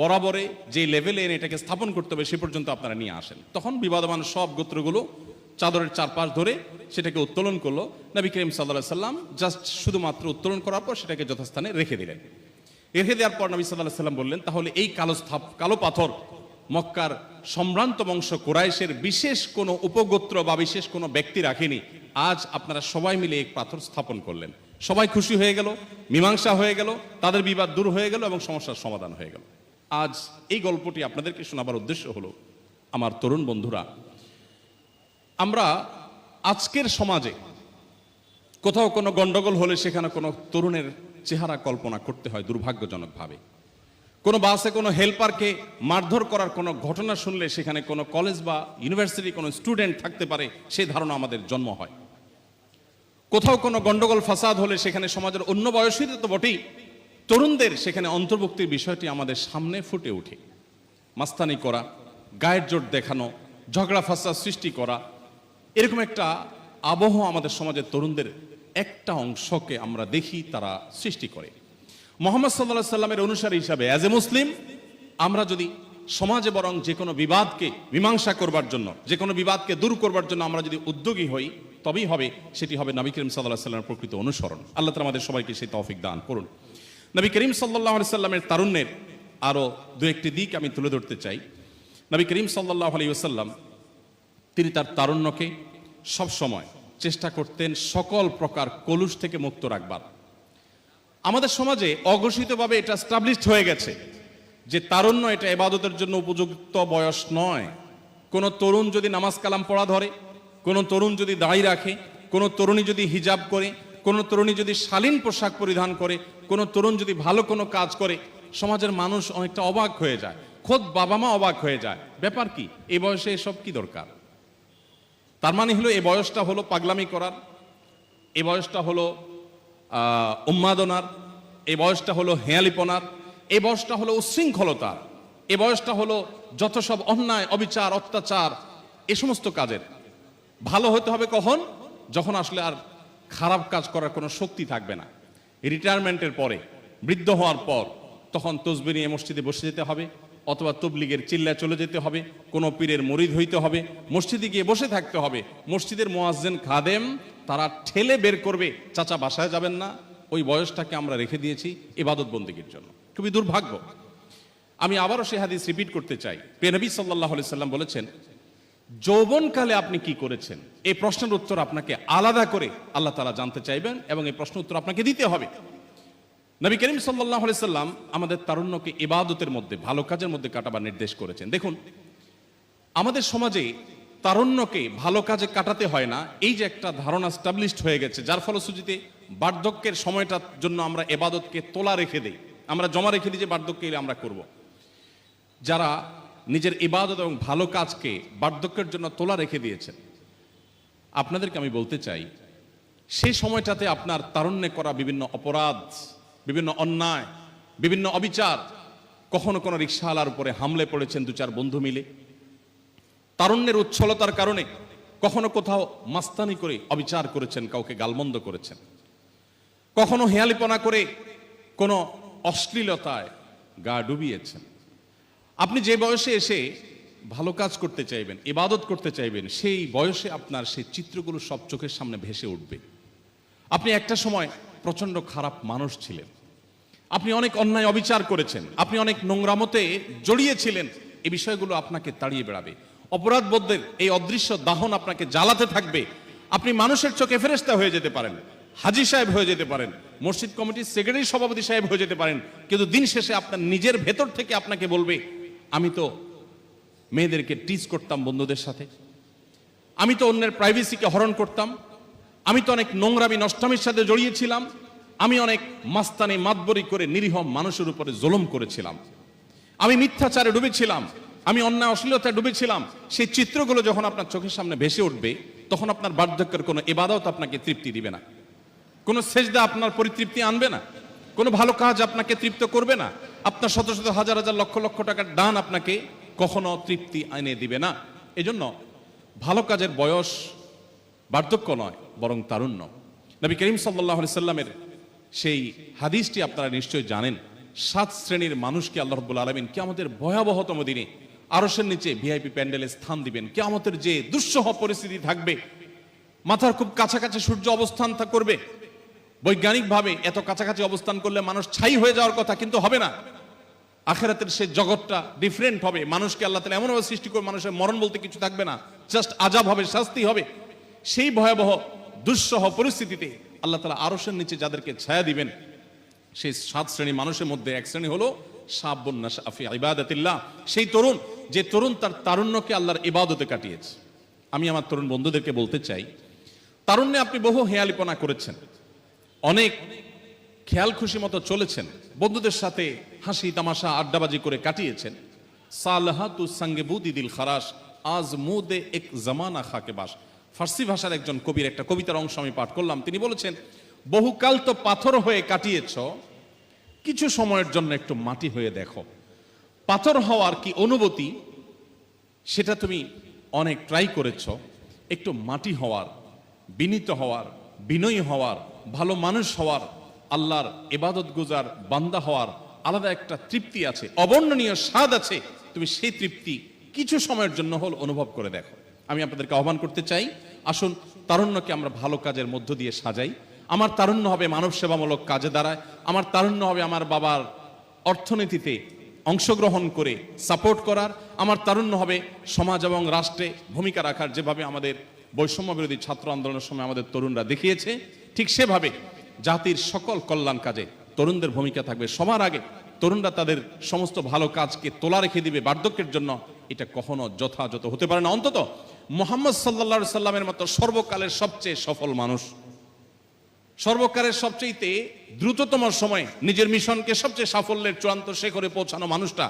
বরাবরে যে লেভেলে এনে এটাকে স্থাপন করতে হবে সে পর্যন্ত আপনারা নিয়ে আসেন। তখন বিবাদমান সব গোত্রগুলো চাদরের চারপাশ ধরে সেটাকে উত্তোলন করলো। নবী করিম সাল্লাল্লাহু আলাইহি সাল্লাম জাস্ট শুধুমাত্র উত্তোলন করার পর সেটাকে যথাস্থানে রেখে দিলেন। রেখে দেওয়ার পর নবী সাল্লাল্লাহু আলাইহি সাল্লাম বললেন, তাহলে এই কালো পাথর মক্কার সম্ভ্রান্ত বংশ কুরাইশের বিশেষ কোনো উপগোত্র বা বিশেষ কোনো ব্যক্তি রাখেনি, আজ আপনারা সবাই মিলে এক পাথর স্থাপন করলেন। সবাই খুশি হয়ে গেল, মীমাংসা হয়ে গেল, তাদের বিবাদ দূর হয়ে গেল এবং সমস্যার সমাধান হয়ে গেল। আজ এই গল্পটি আপনাদেরকে শোনাবার উদ্দেশ্য হলো, আমার তরুণ বন্ধুরা, আমরা আজকের সমাজে কোথাও কোনো গন্ডগোল হলে সেখানে কোনো তরুণের চেহারা কল্পনা করতে হয় দুর্ভাগ্যজনকভাবে। কোনো বাসে কোনো হেল্পারকে মারধর করার কোনো ঘটনা শুনলে সেখানে কোনো কলেজ বা ইউনিভার্সিটি কোনো স্টুডেন্ট থাকতে পারে, সেই ধারণা আমাদের জন্ম হয়। কোথাও কোনো গন্ডগোল ফাসাদ হলে সেখানে সমাজের অন্য বয়সীদের তো বটেই, তরুণদের সেখানে অন্তর্ভুক্তির বিষয়টি আমাদের সামনে ফুটে ওঠে। মাস্তানি করা, গায়ের জোর দেখানো, ঝগড়া ফাসাদ সৃষ্টি করা, এরকম একটা আবহ আমাদের সমাজের তরুণদের একটা অংশকে আমরা দেখি তারা সৃষ্টি করে। মুহাম্মদ সাল্লাল্লাহু আলাইহি সাল্লামের অনুসারী হিসাবে অ্যাজ এ মুসলিম আমরা যদি সমাজে বরং যে কোনো বিবাদকে মীমাংসা করবার জন্য, যে কোনো বিবাদকে দূর করবার জন্য আমরা যদি উদ্যোগী হই, তবেই হবে সেটি হবে নবী করিম সাল্লাল্লাহু আলাইহি সাল্লামের প্রকৃত অনুসরণ। আল্লাহ তাআলা আমাদের সবাইকে সেই তৌফিক দান করুন। নবী করিম সাল্লাল্লাহু আলাইহি সাল্লামের তারুণ্যের আরো দু একটি দিক আমি তুলে ধরতে চাই। নবী করিম সাল্লাল্লাহু আলাইহি ওয়াসাল্লাম তিনি তার তারুণ্যকে সব সময় চেষ্টা করতেন সকল প্রকার কলুষ থেকে মুক্ত রাখবার। আমাদের সমাজে অঘোষিতভাবে এটা এস্টাবলিশড হয়ে গেছে যে তারুণ্য এটা ইবাদতের জন্য উপযুক্ত বয়স নয়। কোনো তরুণ যদি নামাজ কালাম পড়া ধরে, কোনো তরুণ যদি দাড়ি রাখে, কোনো তরুণী যদি হিজাব করে, কোনো তরুণী যদি শালীন পোশাক পরিধান করে, কোনো তরুণ যদি ভালো কোনো কাজ করে, সমাজের মানুষ অনেকটা অবাক হয়ে যায়, খোদ বাবা মা অবাক হয়ে যায়। ব্যাপার কি, এই বয়সে এসব কি দরকার? তার মানে হলো এই বয়সটা হলো পাগলামি করার, এই বয়সটা হলো উন্মাদনার, এই বয়সটা হলো হেয়ালিপনার, এই বয়সটা হলো উচ্ছৃঙ্খলতার, এই বয়সটা হলো যত সব অন্যায়, অবিচার, অত্যাচার, এ সমস্ত কাজের। ভালো হতে হবে কখন? যখন আসলে আর খারাপ কাজ করার কোনো শক্তি থাকবে না। রিটায়ারমেন্টের পরে, বৃদ্ধ হওয়ার পর, তখন তসবিহ নিয়ে মসজিদে বসে যেতে হবে, অথবা তবলিগের চিল্লায় চলে যেতে হবে, কোনো পীরের মুরিদ হইতে হবে, মসজিদে গিয়ে বসে থাকতে হবে। মসজিদের মুয়াজ্জিন খাদেম তারা ঠেলে বের করবে, চাচা বাসায় যাবেন না। ওই বয়সটাকে আমরা রেখে দিয়েছি ইবাদত বন্দেগীর জন্য। খুবই দুর্ভাগ্য। আমি আবারও সেই হাদিস রিপিট করতে চাই। প্রিয় নবী সাল্লাল্লাহু আলাইহি সাল্লাম বলেছেন, যৌবনকালে আপনি কি করেছেন, এই প্রশ্নের উত্তর আপনাকে আলাদা করে আল্লাহ তাআলা জানতে চাইবেন এবং এই প্রশ্নের উত্তর আপনাকে দিতে হবে। নবী করিম সাল্লাল্লাহু আলাইহি সাল্লাম আমাদের তারুণ্যকে ইবাদতের মধ্যে, ভালো কাজের মধ্যে কাটাবার নির্দেশ করেছেন। দেখুন, আমাদের সমাজে তারুণ্যকে ভালো কাজে কাটাতে হয় না, এই যে একটা ধারণা এস্টাবলিশড হয়ে গেছে, যার ফলশ্রুতিতে বার্ধক্যের সময়টার জন্য আমরা ইবাদতকে তোলা রেখে দেই, আমরা জমা রেখে দিই যে বার্ধক্যে আমরা করব। যারা নিজের ইবাদত এবং ভালো কাজকে বার্ধক্যের জন্য তোলা রেখে দিয়েছেন। আপনাদেরকে আমি বলতে চাই, সেই সময়টাতে আপনার তারুণ্যে করা বিভিন্ন অপরাধ, বিভিন্ন অন্যায়, বিভিন্ন অবিচার, কখনো কোনো রিকশাওয়ালার উপরে হামলে পড়েছেন দু চার বন্ধু মিলে, তারুণ্যের উচ্ছলতার কারণে কখনো কোথাও মাস্তানি করে অবিচার করেছেন, কাউকে গালমন্দ করেছেন, কখনো হেয়ালিপনা করে কোনো অশ্লীলতায় গা ডুবিয়েছেন। আপনি যে বয়সে এসে ভালো কাজ করতে চাইবেন, ইবাদত করতে চাইবেন, সেই বয়সে আপনার সেই চিত্রগুলো সব চোখের সামনে ভেসে উঠবে। আপনি একটা সময় প্রচন্ড খারাপ মানুষ ছিলেন, আপনি অনেক অন্যায় অবিচার করেছেন, আপনি অনেক নোংরামতে জড়িয়েছিলেন। এই বিষয়গুলো আপনাকে তাড়িয়ে বেড়াবে। অপরাধ বোধের এই অদৃশ্য দাহন আপনাকে জ্বালাতে থাকবে। আপনি মানুষের চোখে ফেরেশতা হয়ে যেতে পারেন, হাজী সাহেব হয়ে যেতে পারেন, মসজিদ কমিটির সেক্রেটারি সভাপতি সাহেব হয়ে যেতে পারেন, কিন্তু দিন শেষে আপনার নিজের ভেতর থেকে আপনাকে বলবে, আমি তো মেয়েদেরকে টিজ করতাম বন্ধুদের সাথে, আমি তো অন্যের প্রাইভেসিকে হরণ করতাম, আমি তো অনেক নোংরামি নষ্টামির সাথে জড়িয়েছিলাম, আমি অনেক মাস্তানি মাতবরি করে নিরীহ মানুষের উপরে জুলুম করেছিলাম, আমি মিথ্যাচারে ডুবেছিলাম, আমি অন্যায় অশ্লীলতায় ডুবেছিলাম। সেই চিত্রগুলো যখন আপনার চোখের সামনে ভেসে উঠবে, তখন আপনার বার্ধক্যের কোনো ইবাদত আপনাকে তৃপ্তি দিবে না, কোনো সেজদা আপনার পরিতৃপ্তি আনবে না, কোনো ভালো কাজ আপনাকে তৃপ্ত করবে না, আপনার শত শত হাজার হাজার লক্ষ লক্ষ টাকার দান আপনাকে কখনো তৃপ্তি এনে দিবে না। এজন্য ভালো কাজের বয়স বার্ধক্য নয়, বরং তারুণ্য। নবী করিম সাল্লাল্লাহু আলাইহি সাল্লামের সেই হাদিসটি আপনারা নিশ্চয়ই জানেন। 7 শ্রেণীর মানুষকে আল্লাহ রাব্বুল আলামিন কিয়ামতের ভয়াবহতম দিনে আরশের নিচে ভিআইপি প্যান্ডেলে স্থান দিবেন। কিয়ামতের যে দুঃসহ পরিস্থিতি থাকবে, মাথার খুব কাছাকাছি সূর্য অবস্থান করবে। বৈজ্ঞানিকভাবে এত কাছাকাছি অবস্থান করলে মানুষ ছাই হয়ে যাওয়ার কথা, কিন্তু হবে না। আখিরাতের সেই জগৎটা ডিফারেন্ট হবে। মানুষকে আল্লাহ তাআলা এমনভাবে সৃষ্টি করে মানুষের মরণ বলতে কিছু থাকবে না, জাস্ট আযাব হবে, শাস্তি হবে। সেই ভয়াবহ দুঃসহ পরিস্থিতিতে আল্লাহ তাআলা আরশের নিচে যাদেরকে ছায়া দিবেন, সেই 7 শ্রেণী মানুষের মধ্যে এক শ্রেণী হলো শাবুন নাশা ফি ইবাদাতিল্লাহ, সেই তরুণ যে তরুণ তার তারুণ্যকে আল্লাহর ইবাদতে কাটিয়েছে। আমি আমার তরুণ বন্ধুদেরকে বলতে চাই, তারুণ্যে আপনি বহু হেয়ালিপনা করেছেন, অনেক খেয়াল খুশি মতো চলেছেন, বন্ধুদের সাথে হাসি তামাশা আড্ডাবাজি করে কাটিয়েছেন। সালাহাতু সঙ্গে বুদি দিল খারাস আজ মুদে এক জামানা খাকে বাস। ফার্সি ভাষার একজন কবির একটা কবিতার অংশ আমি পাঠ করলাম। তিনি বলেছেন, বহুকাল তো পাথর হয়ে কাটিয়েছ, কিছু সময়ের জন্য একটু মাটি হয়ে দেখো। পাথর হওয়ার কি অনুভূতি, সেটা তুমি অনেক ট্রাই করেছ। একটু মাটি হওয়ার, বিনীত হওয়ার, বিনয়ী হওয়ার, ভালো মানুষ হওয়ার, আল্লাহর ইবাদত গুজার বান্দা হওয়ার আলাদা একটা তৃপ্তি আছে, অবর্ণনীয় স্বাদ আছে। তুমি সেই তৃপ্তি কিছু সময়ের জন্য হল অনুভব করে দেখো। আমি আপনাদেরকে আহ্বান করতে চাই, আসুন তারুণ্যকে আমরা ভালো কাজের মধ্য দিয়ে সাজাই। আমার তারুণ্য হবে মানব সেবামূলক কাজে দাঁড়ায়, আমার তারুণ্য হবে আমার বাবার অর্থনীতিতে অংশগ্রহণ করে সাপোর্ট করার, আমার তারুণ্য হবে সমাজ এবং রাষ্ট্রে ভূমিকা রাখার। যেভাবে আমাদের বৈষম্য বিরোধী ছাত্র আন্দোলনের সময় আমাদের তরুণরা দেখিয়েছে, ঠিক সেভাবে জাতির সকল কল্যাণ কাজে তরুণদের ভূমিকা থাকবে সবার আগে। তরুণরা তাদের সমস্ত ভালো কাজকে তোলা রেখে দিবে বার্ধক্যের জন্য, এটা কখনো যথাযথ হতে পারে না। অন্তত মুহাম্মদ সাল্লাল্লাহু আলাইহি সাল্লামের মতো সর্বকালের সবচেয়ে সফল মানুষ, সর্বকালের সবচেয়ে দ্রুততম সময়ে নিজের মিশনকে সবচেয়ে সাফল্যের চূড়ান্ত শিখরে পৌঁছানো মানুষটা,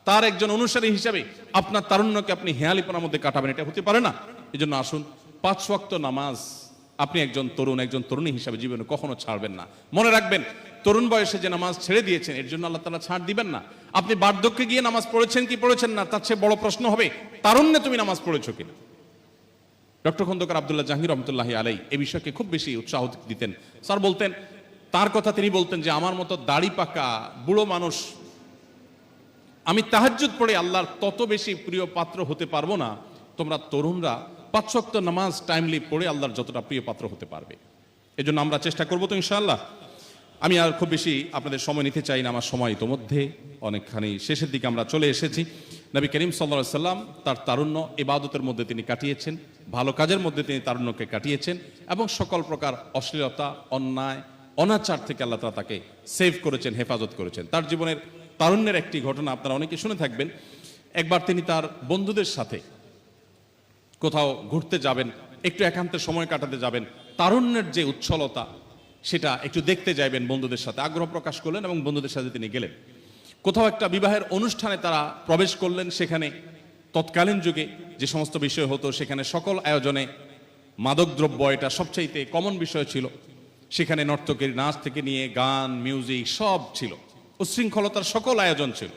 তার একজন অনুসারী হিসাবে আপনার তারুণ্যকে আপনি হেয়ালিপনার মধ্যে কাটাবেন, এটা হতে পারে না। এই জন্য আসুন 5 ওয়াক্ত নামাজ আপনি একজন তরুণ, একজন তরুণী হিসাবে জীবনে কখনো ছাড়বেন না। মনে রাখবেন, তরুণ বয়সে যে নামাজ ছেড়ে দিয়েছেন, এর জন্য আল্লাহ তাআলা ছাড় দিবেন না। আপনি বার্ধক্যে গিয়ে নামাজ পড়েছেন কি পড়েছেন না, তার চেয়ে বড় প্রশ্ন হবে তারুণ্যে তুমি নামাজ পড়েছো কিনা। ডক্টর খন্দকার আব্দুল্লাহ জাহাঙ্গীর রহমতুল্লাহি আলাইহি এই বিষয়কে খুব বেশি উৎসাহ দিতেন। স্যার বলতেন, তার কথা তিনি বলতেন যে আমার মতো দাড়ি পাকা বুড়ো মানুষ আমি তাহাজ্জুদ পড়ে আল্লাহর তত বেশি প্রিয় পাত্র হতে পারবো না, তোমরা তরুণরা 5 ওয়াক্ত নামাজ টাইমলি পড়ে আল্লাহর যতটা প্রিয় পাত্র হতে পারবে। এজন্য আমরা চেষ্টা করবো তো ইনশাআল্লাহ। আমি আর খুব বেশি আপনাদের সময় নিতে চাই না, আমার সময় ইতোমধ্যে অনেকখানি শেষের দিকে আমরা চলে এসেছি। নবী করিম সাল্লাল্লাহু আলাইহি সাল্লাম তার তারুণ্য ইবাদতের মধ্যে তিনি কাটিয়েছেন, ভালো কাজের মধ্যে তিনি তারুণ্যকে কাটিয়েছেন, এবং সকল প্রকার অশ্লীলতা, অন্যায়, অনাচার থেকে আল্লাহ তাআলা তাকে সেভ করেছেন, হেফাজত করেছেন। তার জীবনের তারুণ্যের একটি ঘটনা আপনারা অনেকে শুনে থাকবেন। একবার তিনি তার বন্ধুদের সাথে কোথাও ঘুরতে যাবেন, একটু একান্তে সময় কাটাতে যাবেন, তারুণ্যের যে উচ্ছলতা সেটা একটু দেখতে যাবেন, বন্ধুদের সাথে আগ্রহ প্রকাশ করলেন এবং বন্ধুদের সাথে তিনি গেলেন। কোথাও একটা বিবাহের অনুষ্ঠানে তারা প্রবেশ করলেন, সেখানে তৎকালীন যুগে যে সমস্ত বিষয় হতো সেখানে সকল আয়োজনে মাদকদ্রব্য এটা সবচাইতে কমন বিষয় ছিল। সেখানে নর্তকীর নাচ থেকে নিয়ে গান, মিউজিক সব ছিল, উচ্ছৃঙ্খলতার সকল আয়োজন ছিল।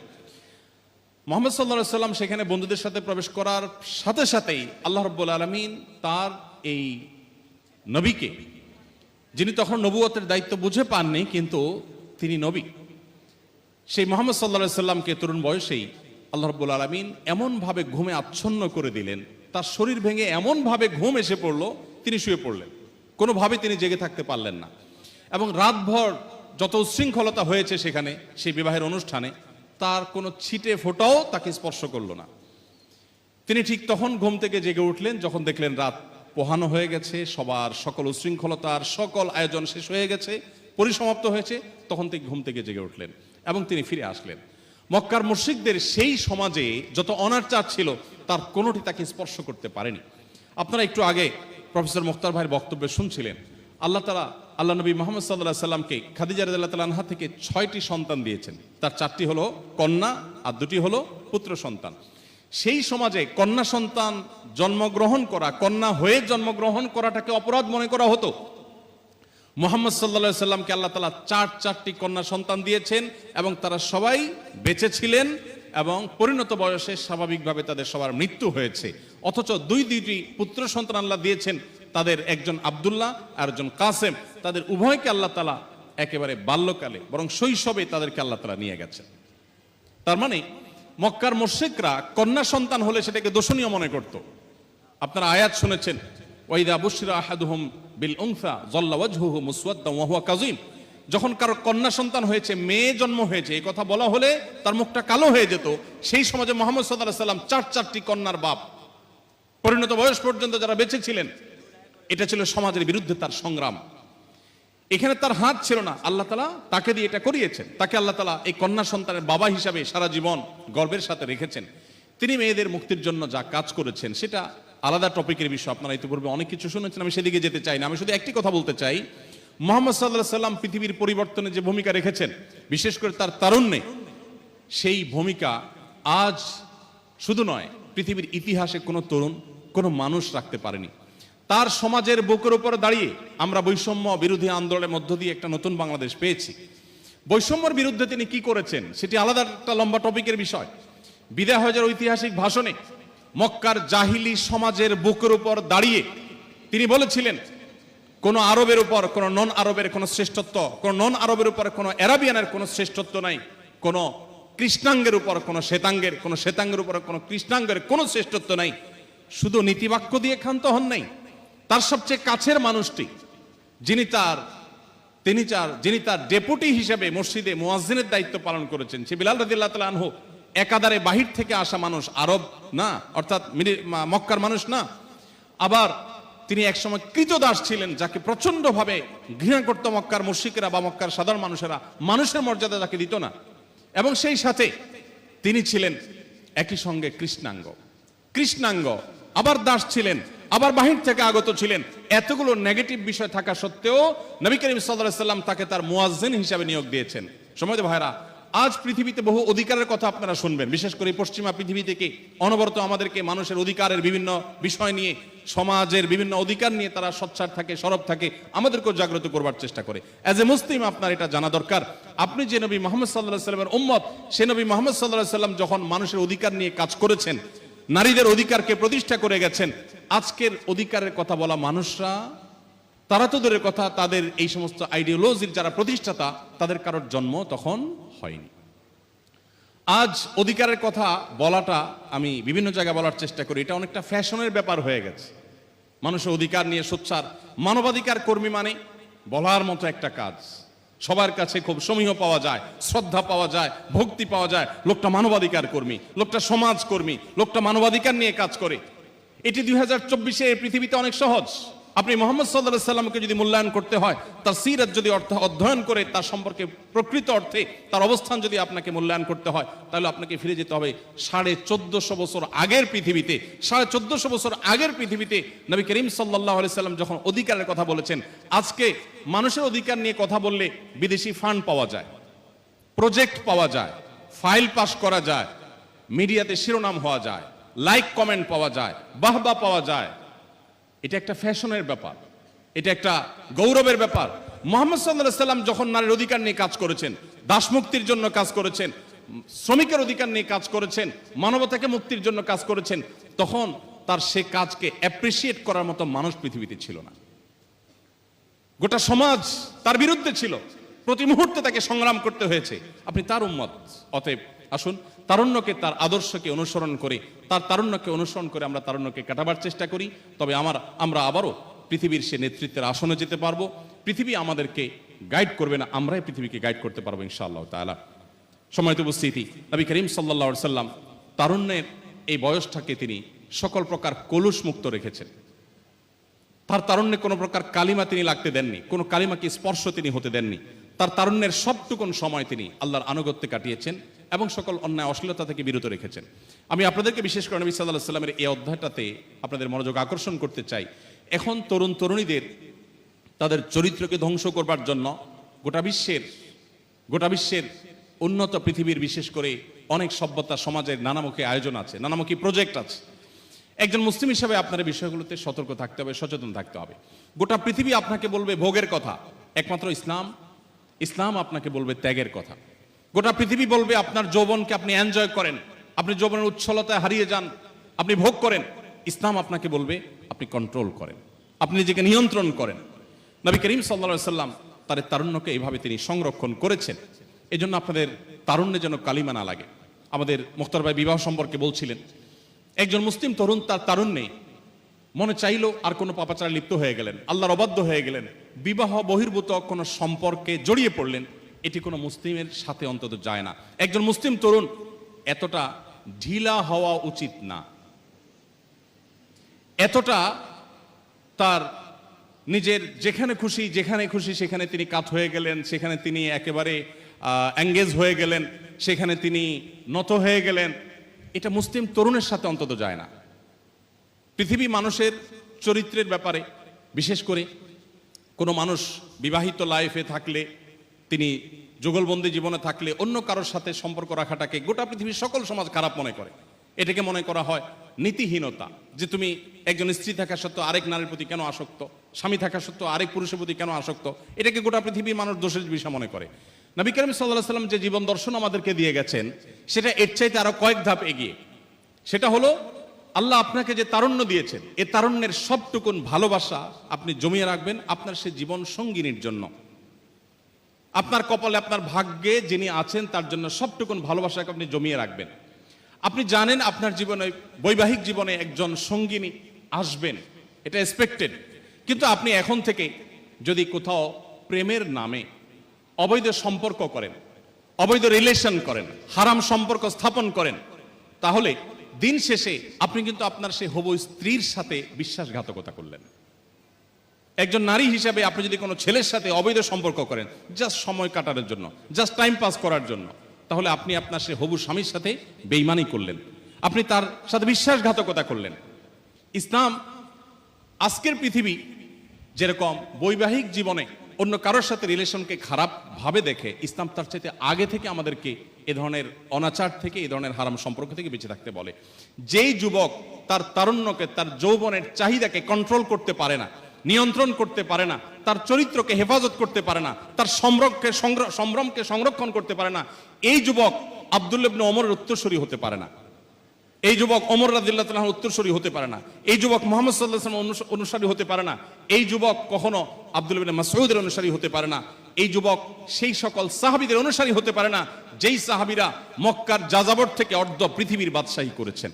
মুহাম্মদ সাল্লাল্লাহু আলাইহি সাল্লাম সেখানে বন্ধুদের সাথে প্রবেশ করার সাথে সাথেই আল্লাহ রাব্বুল আলামিন তার এই নবীকে, যিনি তখন নবুয়তের দায়িত্ব বুঝে পাননি কিন্তু তিনি নবী, সেই মুহাম্মদ সাল্লাল্লাহু আলাইহি সাল্লামকে তরুণ বয়সেই আল্লাহ রাব্বুল আলামিন এমনভাবে ঘুমে আচ্ছন্ন করে দিলেন, তার শরীর ভেঙে এমনভাবে ঘুম এসে পড়লো তিনি শুয়ে পড়লেন, কোনোভাবে তিনি জেগে থাকতে পারলেন না। এবং রাতভর যত উচ্ছৃঙ্খলতা হয়েছে সেখানে সেই বিবাহের অনুষ্ঠানে তার কোনো ছিটে ফোঁটাও তাকে স্পর্শ করলো না। তিনি ঠিক তখন ঘুম থেকে জেগে উঠলেন যখন দেখলেন রাত পোহানো হয়ে গেছে, সবার সকল উচ্ছৃঙ্খলতার সকল আয়োজন শেষ হয়ে গেছে, পরিসমাপ্ত হয়েছে, তখন থেকে ঘুম থেকে জেগে উঠলেন এবং তিনি ফিরে আসলেন। মক্কার মুশরিকদের সেই সমাজে যত অনাচার ছিল তার কোনোটি তাকে স্পর্শ করতে পারেনি। আপনারা একটু আগে প্রফেসর মুখতার ভাইয়ের বক্তব্যে শুনছিলেন, আল্লাহ নবী মুহাম্মদ সাল্লাল্লাহু আলাইহি সাল্লামকে খাদিজা রাদিয়াল্লাহু তাআলা আনহা থেকে 6টি সন্তান দিয়েছেন, তার 4টি হলো কন্যা আর 2টি হলো পুত্র সন্তান। সেই সমাজে কন্যা সন্তান জন্মগ্রহণ করা, কন্যা হয়ে জন্মগ্রহণ করাটাকে অপরাধ মনে করা হতো। মুহাম্মদ সাল্লাল্লাহু আলাইহি সাল্লামকে আল্লাহ তাআলা 4টি কন্যা সন্তান দিয়েছেন এবং তারা সবাই বেঁচে ছিলেন এবং পরিণত বয়সে স্বাভাবিকভাবে তাদের সবার মৃত্যু হয়েছে। অথচ দুইটি পুত্র সন্তান আল্লাহ দিয়েছেন, তাদের একজন আব্দুল্লাহ আর একজন কাসেম, তাদের উভয়কে আল্লাহ তাআলা একেবারে বাল্যকালে বরং শৈশবে তাদেরকে আল্লাহ তাআলা নিয়ে গেছেন। তার মানে মক্কার মুশরিকরা কন্যা সন্তান হলে সেটাকে দোষণীয় মনে করত। আপনারা আয়াত শুনেছেন, ওয়াইদা বুশরা আহাদুহুম বিল উনসা যাল্লা ওয়াজহুহু মুসওয়াদ্দান ওয়া হুয়া কাযীম। যখন কারো কন্যা সন্তান হয়েছে, মেয়ে জন্ম হয়েছে, এই কথা বলা হলে তার মুখটা কালো হয়ে যেত। সেই সমাজে মুহাম্মদ সাল্লাল্লাহু আলাইহি সাল্লাম 4টি কন্যার বাপ, পরিণত বয়স পর্যন্ত যারা বেঁচে ছিলেন, এটা ছিল সমাজের বিরুদ্ধে তার সংগ্রাম। এখানে তার হাত ছিল না, আল্লাহ তাআলা তাকে দিয়ে এটা করিয়েছেন। তাকে আল্লাহ তাআলা এই কন্যা সন্তানের বাবা হিসাবে সারা জীবন গর্বের সাথে রেখেছেন। তিনি মেয়েদের মুক্তির জন্য যা কাজ করেছেন সেটা আলাদা টপিকের বিষয়, আপনারা ইতিপূর্বে অনেক কিছু শুনেছেন, আমি সেদিকে যেতে চাই না। আমি শুধু একটি কথা বলতে চাই, মুহাম্মদ সাল্লাল্লাহু আলাইহি সাল্লাম পৃথিবীর পরিবর্তনে যে ভূমিকা রেখেছেন, বিশেষ করে তার তারুণ্যে, সেই ভূমিকা আজ শুধু নয়, পৃথিবীর ইতিহাসে কোনো তরুণ, কোনো মানুষ রাখতে পারেনি। তার সমাজের বুকের উপর দাঁড়িয়ে আমরা বৈষম্য বিরোধী আন্দোলনের মধ্য দিয়ে একটা নতুন বাংলাদেশ পেয়েছি। বৈষম্যের বিরুদ্ধে তিনি কি করেছেন সেটি আলাদা একটা লম্বা টপিকের বিষয়। বিদায় হজের ঐতিহাসিক ভাষণে মক্কার জাহিলি সমাজের বুকের উপর দাঁড়িয়ে তিনি বলেছিলেন, কোন আরবের উপর কোন নন আরবের কোন শ্রেষ্ঠত্ব, কোন নন আরবের উপর কোন আরাবিয়ানের কোন শ্রেষ্ঠত্ব নাই, কোন কৃষ্ণাঙ্গের উপর কোন শ্বেতাঙ্গের, কোন শ্বেতাঙ্গের উপর কোন কৃষ্ণাঙ্গের কোন শ্রেষ্ঠত্ব নাই। শুধু নীতিবাক্য দিয়ে ক্ষান্ত হন নাই, তার সবচেয়ে কাছের মানুষটি যিনি তার ডেপুটি হিসেবে মসজিদে মুয়াজ্জিনের দায়িত্ব পালন করেছেন, সে বিলাল রাদিয়াল্লাহু তাআলা আনহু, একাধারে বাহির থেকে আসা মানুষ, আরব না, অর্থাৎ মক্কার মানুষ না, আবার তিনি একসময় কৃতদাস ছিলেন, যাকে প্রচন্ড ভাবে ঘৃণা করত মক্কার মুশরিকরা বা মক্কার সাধারণ মানুষেরা, মানুষের মর্যাদা যাকে দিত না। এবং সেই সাথে তিনি ছিলেন একই সঙ্গে কৃষ্ণাঙ্গ, আবার দাস ছিলেন, আবার বাহির থেকে আগত ছিলেন। এতগুলো নেগেটিভ বিষয় থাকা সত্ত্বেও নবী করিম সাল্লাল্লাহু আলাইহি সাল্লাম তাকে তার মুয়াজ্জিন হিসেবে নিয়োগ দিয়েছেন। সম্মানিত ভাইরা, আজ পৃথিবীতে বহু অধিকারের কথা আপনারা শুনবেন, বিশেষ করে পশ্চিমা পৃথিবী থেকে অনবরত আমাদেরকে মানুষের অধিকারের বিভিন্ন বিষয় নিয়ে, সমাজের বিভিন্ন অধিকার নিয়ে তারা সোচ্চার থাকে, সরব থাকে, আমাদেরকেও জাগ্রত করবার চেষ্টা করে। অ্যাজ এ মুসলিম আপনার এটা জানা দরকার, আপনি যে নবী মুহাম্মদ সাল্লাল্লাহু আলাইহি সাল্লামের উম্মত, সে নবী মুহাম্মদ সাল্লাল্লাহু আলাইহি সাল্লাম যখন মানুষের অধিকার নিয়ে কাজ করেছেন, নারীদের অধিকারকে প্রতিষ্ঠা করে গেছেন, আজকের অধিকারের কথা বলা মানুষরা, তারা তো দূরের কথা, তাদের এই সমস্ত আইডিওলজির যারা প্রতিষ্ঠাতা, তাদের কারোর জন্ম তখন হয়নি। আজ অধিকারের কথা বলাটা আমি বিভিন্ন জায়গায় বলার চেষ্টা করি, এটা অনেকটা ফ্যাশনের ব্যাপার হয়ে গেছে। মানুষের অধিকার নিয়ে সোচ্চার মানবাধিকার কর্মী মানে বলার মতো একটা কাজ, সবার কাছে খুব সমীহ পাওয়া যায়, শ্রদ্ধা পাওয়া যায়, ভক্তি পাওয়া যায়। লোকটা মানবাধিকার কর্মী, লোকটা সমাজ কর্মী, লোকটা মানবাধিকার নিয়ে কাজ করে। এটি 2024-এ পৃথিবীতে অনেক সহজ। আপনি মুহাম্মদ সাল্লাল্লাহু আলাইহি সাল্লামকে যদি মূল্যায়ন করতে হয়, তার সিরাত যদি অধ্যয়ন করে তার সম্পর্কে প্রকৃত অর্থে তার অবস্থান যদি আপনাকে মূল্যায়ন করতে হয়, তাহলে আপনাকে ফিরে যেতে হবে 1450 বছর আগের পৃথিবীতে। 1450 বছর আগের পৃথিবীতে নবী করিম সাল্লাল্লাহু আলাইহি সাল্লাম যখন অধিকারের কথা বলেছেন, আজকে মানুষের অধিকার নিয়ে কথা বললে বিদেশি ফান্ড পাওয়া যায়, প্রজেক্ট পাওয়া যায়, ফাইল পাস করা যায়, মিডিয়াতে শিরোনাম হওয়া যায়, লাইক কমেন্ট পাওয়া যায়, বাহবা পাওয়া যায়, এটা একটা ফ্যাশনের ব্যাপার, এটা একটা গৌরবের ব্যাপার। মুহাম্মদ সাল্লাল্লাহু আলাইহি সাল্লাম যখন নারীর অধিকার নিয়ে কাজ করেছেন, দাসমুক্তির জন্য কাজ করেছেন, শ্রমিকের অধিকার নিয়ে কাজ করেছেন, মানবতাকে মুক্তির জন্য কাজ করেছেন, তখন তার সে কাজকে অ্যাপ্রিসিয়েট করার মতো মানুষ পৃথিবীতে ছিল না। গোটা সমাজ তার বিরুদ্ধে ছিল, প্রতি মুহূর্তে তাকে সংগ্রাম করতে হয়েছে। আপনি তার উম্মত, অতএব আসুন তারুণ্যকে, তার আদর্শকে অনুসরণ করে, তার তারুণ্যকে অনুসরণ করে আমরা তারুণ্যকে কাটাবার চেষ্টা করি। তবে আমরা আবারও পৃথিবীর সে নেতৃত্বের আসনে যেতে পারবো। পৃথিবী আমাদেরকে গাইড করবে না, আমরাই পৃথিবীকে গাইড করতে পারবো ইনশাআল্লাহ তাআলা। সম্মানিত উপস্থিতি, নবী করিম সাল্লাল্লাহু আলাইহি সাল্লাম তারুণ্যের এই বয়সটাকে তিনি সকল প্রকার কলুষ মুক্ত রেখেছেন। তার তারুণ্যে কোনো প্রকার কালিমা তিনি লাগতে দেননি, কোনো কালিমাকে স্পর্শ তিনি হতে দেননি। তার তারুণ্যের সবটুকুন সময় তিনি আল্লাহর আনুগত্যে কাটিয়েছেন এবং সকল অন্যায় অশ্লীলতা থেকে বিরত রেখেছেন। আমি আপনাদেরকে বিশেষ করে নবী সাল্লাল্লাহু আলাইহি সাল্লামের এই অধ্যায়টাতে আপনাদের মনোযোগ আকর্ষণ করতে চাই। এখন তরুণ তরুণীদের তাদের চরিত্রকে ধ্বংস করবার জন্য গোটা বিশ্বের উন্নত পৃথিবীর বিশেষ করে অনেক সভ্যতা সমাজের নানামুখী আয়োজন আছে, নানামুখী প্রজেক্ট আছে। একজন মুসলিম হিসাবে আপনার এই বিষয়গুলোতে সতর্ক থাকতে হবে, সচেতন থাকতে হবে। গোটা পৃথিবী আপনাকে বলবে ভোগের কথা, একমাত্র ইসলাম আপনাকে বলবে ত্যাগের কথা। গোটা পৃথিবী বলবে আপনার যৌবনকে আপনি এনজয় করেন, আপনি যৌবনের উচ্ছলতায় হারিয়ে যান, আপনি ভোগ করেন। ইসলাম আপনাকে বলবে আপনি কন্ট্রোল করেন, আপনি নিজেকে নিয়ন্ত্রণ করেন। নবী করিম সাল্লাল্লাহু আলাইহি সাল্লাম তার তারুণ্যকে এইভাবে তিনি সংরক্ষণ করেছেন। এই জন্য আপনাদের তারুণ্যে যেন কালিমা না লাগে। আমাদের মুখতার ভাই বিবাহ সম্পর্কে বলছিলেন, একজন মুসলিম তরুণ তার তারুণ্যে মনে চাইলো আর কোনো পাপাচারে লিপ্ত হয়ে গেলেন, আল্লাহর অবাধ্য হয়ে গেলেন, বিবাহ বহির্ভূত কোনো সম্পর্কে জড়িয়ে পড়লেন, এটি কোনো মুসলিমের সাথে অন্তত যায় না। একজন মুসলিম তরুণ এতটা ঢিলা হওয়া উচিত না, এতটা তার নিজের যেখানে খুশি সেখানে তিনি কাত হয়ে গেলেন, সেখানে তিনি একেবারে এঙ্গেজ হয়ে গেলেন, সেখানে তিনি নত হয়ে গেলেন, এটা মুসলিম তরুণের সাথে অন্তত যায় না। পৃথিবী মানুষের চরিত্রের ব্যাপারে, বিশেষ করে কোনো মানুষ বিবাহিত লাইফে থাকলে, তিনি যুগলবন্দি জীবনে থাকলে অন্য কারোর সাথে সম্পর্ক রাখাটাকে গোটা পৃথিবীর সকল সমাজ খারাপ মনে করে। এটাকে মনে করা হয় নীতিহীনতা, যে তুমি একজন স্ত্রী থাকা সত্ত্বেও আরেক নারীর প্রতি কেন আসক্ত, স্বামী থাকা সত্ত্বেও আরেক পুরুষের প্রতি কেন আসক্ত, এটাকে গোটা পৃথিবীর মানুষ দোষের বিষয় মনে করে। নবী করিম সাল্লাল্লাহু আলাইহি সাল্লাম যে জীবন দর্শন আমাদেরকে দিয়ে গেছেন, সেটা এর চাইতে আরো কয়েক ধাপ এগিয়ে। সেটা হলো আল্লাহ আপনাকে যে তারুণ্য দিয়েছেন, এই তারুণ্যের সবটুকুন ভালোবাসা আপনি জমিয়ে রাখবেন আপনার সে জীবন সঙ্গিনীর জন্য। আপনার কপালে, আপনার ভাগ্যে যিনি আছেন তার জন্য সবটুকুন ভালোবাসাকে আপনি জমিয়ে রাখবেন। আপনি জানেন আপনার জীবনে, বৈবাহিক জীবনে একজন সঙ্গিনী আসবেন, এটা এক্সপেক্টেড। কিন্তু আপনি এখন থেকে যদি কোথাও প্রেমের নামে অবৈধ সম্পর্ক করেন, অবৈধ রিলেশন করেন, হারাম সম্পর্ক স্থাপন করেন, তাহলে দিন শেষে আপনি কিন্তু আপনার সেই হবু স্ত্রীর সাথে বিশ্বাসঘাতকতা করলেন। একজন নারী হিসাবে আপনি যদি কোনো ছেলের সাথে অবৈধ সম্পর্ক করেন জাস্ট সময় কাটানোর জন্য, জাস্ট টাইম পাস করার জন্য, তাহলে আপনি আপনার সেই হবু স্বামীর সাথে বেঈমানি করলেন, আপনি তার সাথে বিশ্বাসঘাতকতা করলেন। ইসলাম আজকের পৃথিবী যেরকম বৈবাহিক জীবনে অন্য কারোর সাথে রিলেশনকে খারাপ ভাবে দেখে, ইসলাম তার চাইতে আগে থেকে আমাদেরকে এ ধরনের অনাচার থেকে, এ ধরনের হারাম সম্পর্ক থেকে বেঁচে থাকতে বলে। যেই যুবক তার তারুণ্যকে, তার যৌবনের চাহিদাকে কন্ট্রোল করতে পারে না, নিয়ন্ত্রণ করতে পারে না, তার চরিত্রকে হেফাজত করতে পারে না, তার সম্ভ্রমকে সংরক্ষণ করতে পারে না, এই যুবক আব্দুল্লাহ ইবনে ওমরের উত্তরসূরি হতে পারে না, এই যুবক ওমর রাদিয়াল্লাহু তাআলার উত্তরসূরি হতে পারে না, এই যুবক মুহাম্মদ সাল্লাল্লাহু আলাইহি ওয়াসাল্লামের অনুসারী হতে পারে না, এই যুবক কখনো আব্দুল্লাহ ইবনে মাসউদের অনুসারী হতে পারে না, এই যুবক সেই সকল সাহাবীদের অনুসারী হতে পারে না যেই সাহাবীরা মক্কার যাযাবর থেকে অর্ধ পৃথিবীর বাদশাহী করেছেন।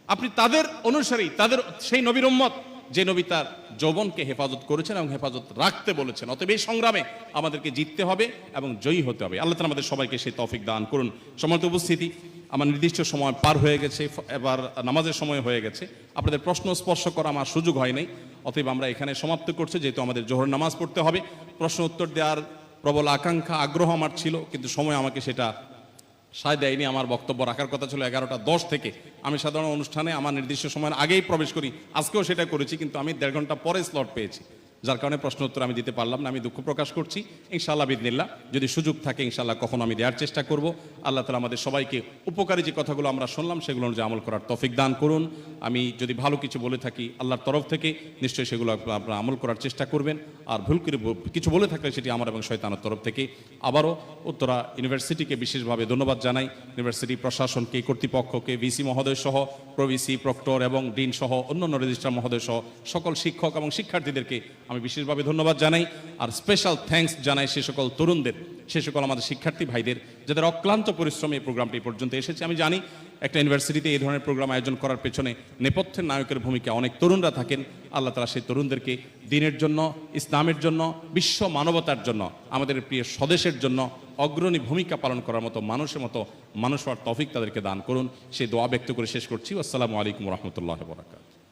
আপনি তাদের অনুসারী, তাদের সেই নবীর উম্মত যে নবী তার যৌবনকে হেফাজত করেছেন এবং হেফাজত রাখতে বলেছেন। অতএব এই সংগ্রামে আমাদেরকে জিততে হবে এবং জয়ী হতে হবে। আল্লাহ তাআলা আমাদের সবাইকে সেই তৌফিক দান করুন। সম্মানিত উপস্থিতি, আমার নির্দিষ্ট সময় পার হয়ে গেছে, এবার নামাজের সময় হয়ে গেছে। আপনাদের প্রশ্ন স্পর্শ করা আমার সুযোগ হয় নাই, অতএব আমরা এখানে সমাপ্ত করছি, যেহেতু আমাদের জোহর নামাজ পড়তে হবে। প্রশ্ন উত্তর দেওয়ার প্রবল আকাঙ্ক্ষা, আগ্রহ আমার ছিল, কিন্তু সময় আমাকে সেটা সায় দেয়নি। আমার বক্তব্য রাখার কথা ছিল 11:10 থেকে। আমি সাধারণ অনুষ্ঠানে আমার নির্দিষ্ট সময়ের আগেই প্রবেশ করি, আজকেও সেটা করেছি, কিন্তু আমি 1.5 ঘন্টা পরে স্লট পেয়েছি, যার কারণে প্রশ্ন উত্তর আমি দিতে পারলাম না, আমি দুঃখ প্রকাশ করছি। ইনশাআল্লাহ বিদিনিল্লাহ যদি সুযোগ থাকে ইনশাআল্লাহ কখনো আমি দেওয়ার চেষ্টা করব। আল্লাহ তাআলা আমাদের সবাইকে উপকারী যে কথাগুলো আমরা শুনলাম সেগুলো অনুযায়ী আমল করার তৌফিক দান করুন। আমি যদি ভালো কিছু বলে থাকি আল্লাহর তরফ থেকে, নিশ্চয়ই সেগুলো আপনারা আমল করার চেষ্টা করবেন। আর ভুল করে কিছু বলে থাকলে সেটি আমার এবং শয়তানের তরফ থেকে। আবারও উত্তরা ইউনিভার্সিটিকে বিশেষভাবে ধন্যবাদ জানাই, ইউনিভার্সিটি প্রশাসনকে, কর্তৃপক্ষকে, ভিসি মহোদয় সহ, প্রভিসি, প্রক্টর এবং ডিন সহ অন্যান্য রেজিস্ট্রার মহোদয় সহ সকল শিক্ষক এবং শিক্ষার্থীদেরকে আমি বিশেষভাবে ধন্যবাদ জানাই। আর স্পেশাল থ্যাঙ্কস জানাই সে সকল তরুণদের, সে সকল আমাদের শিক্ষার্থী ভাইদের যাদের অক্লান্ত পরিশ্রমে এই প্রোগ্রামটি পর্যন্ত এসেছে। আমি জানি একটা ইউনিভার্সিটিতে এই ধরনের প্রোগ্রাম আয়োজন করার পেছনে নেপথ্যের নায়কের ভূমিকা অনেক তরুণরা থাকেন। আল্লাহ তাআলা সেই তরুণদেরকে দিনের জন্য, ইসলামের জন্য, বিশ্ব মানবতার জন্য, আমাদের প্রিয় স্বদেশের জন্য অগ্রণী ভূমিকা পালন করার মতো মানুষ হওয়ার তৌফিক তাদেরকে দান করুন। সেই দোয়া ব্যক্ত করে শেষ করছি। আসসালামু আলাইকুম ওয়া রাহমাতুল্লাহি ওয়া বারাকাতুহু।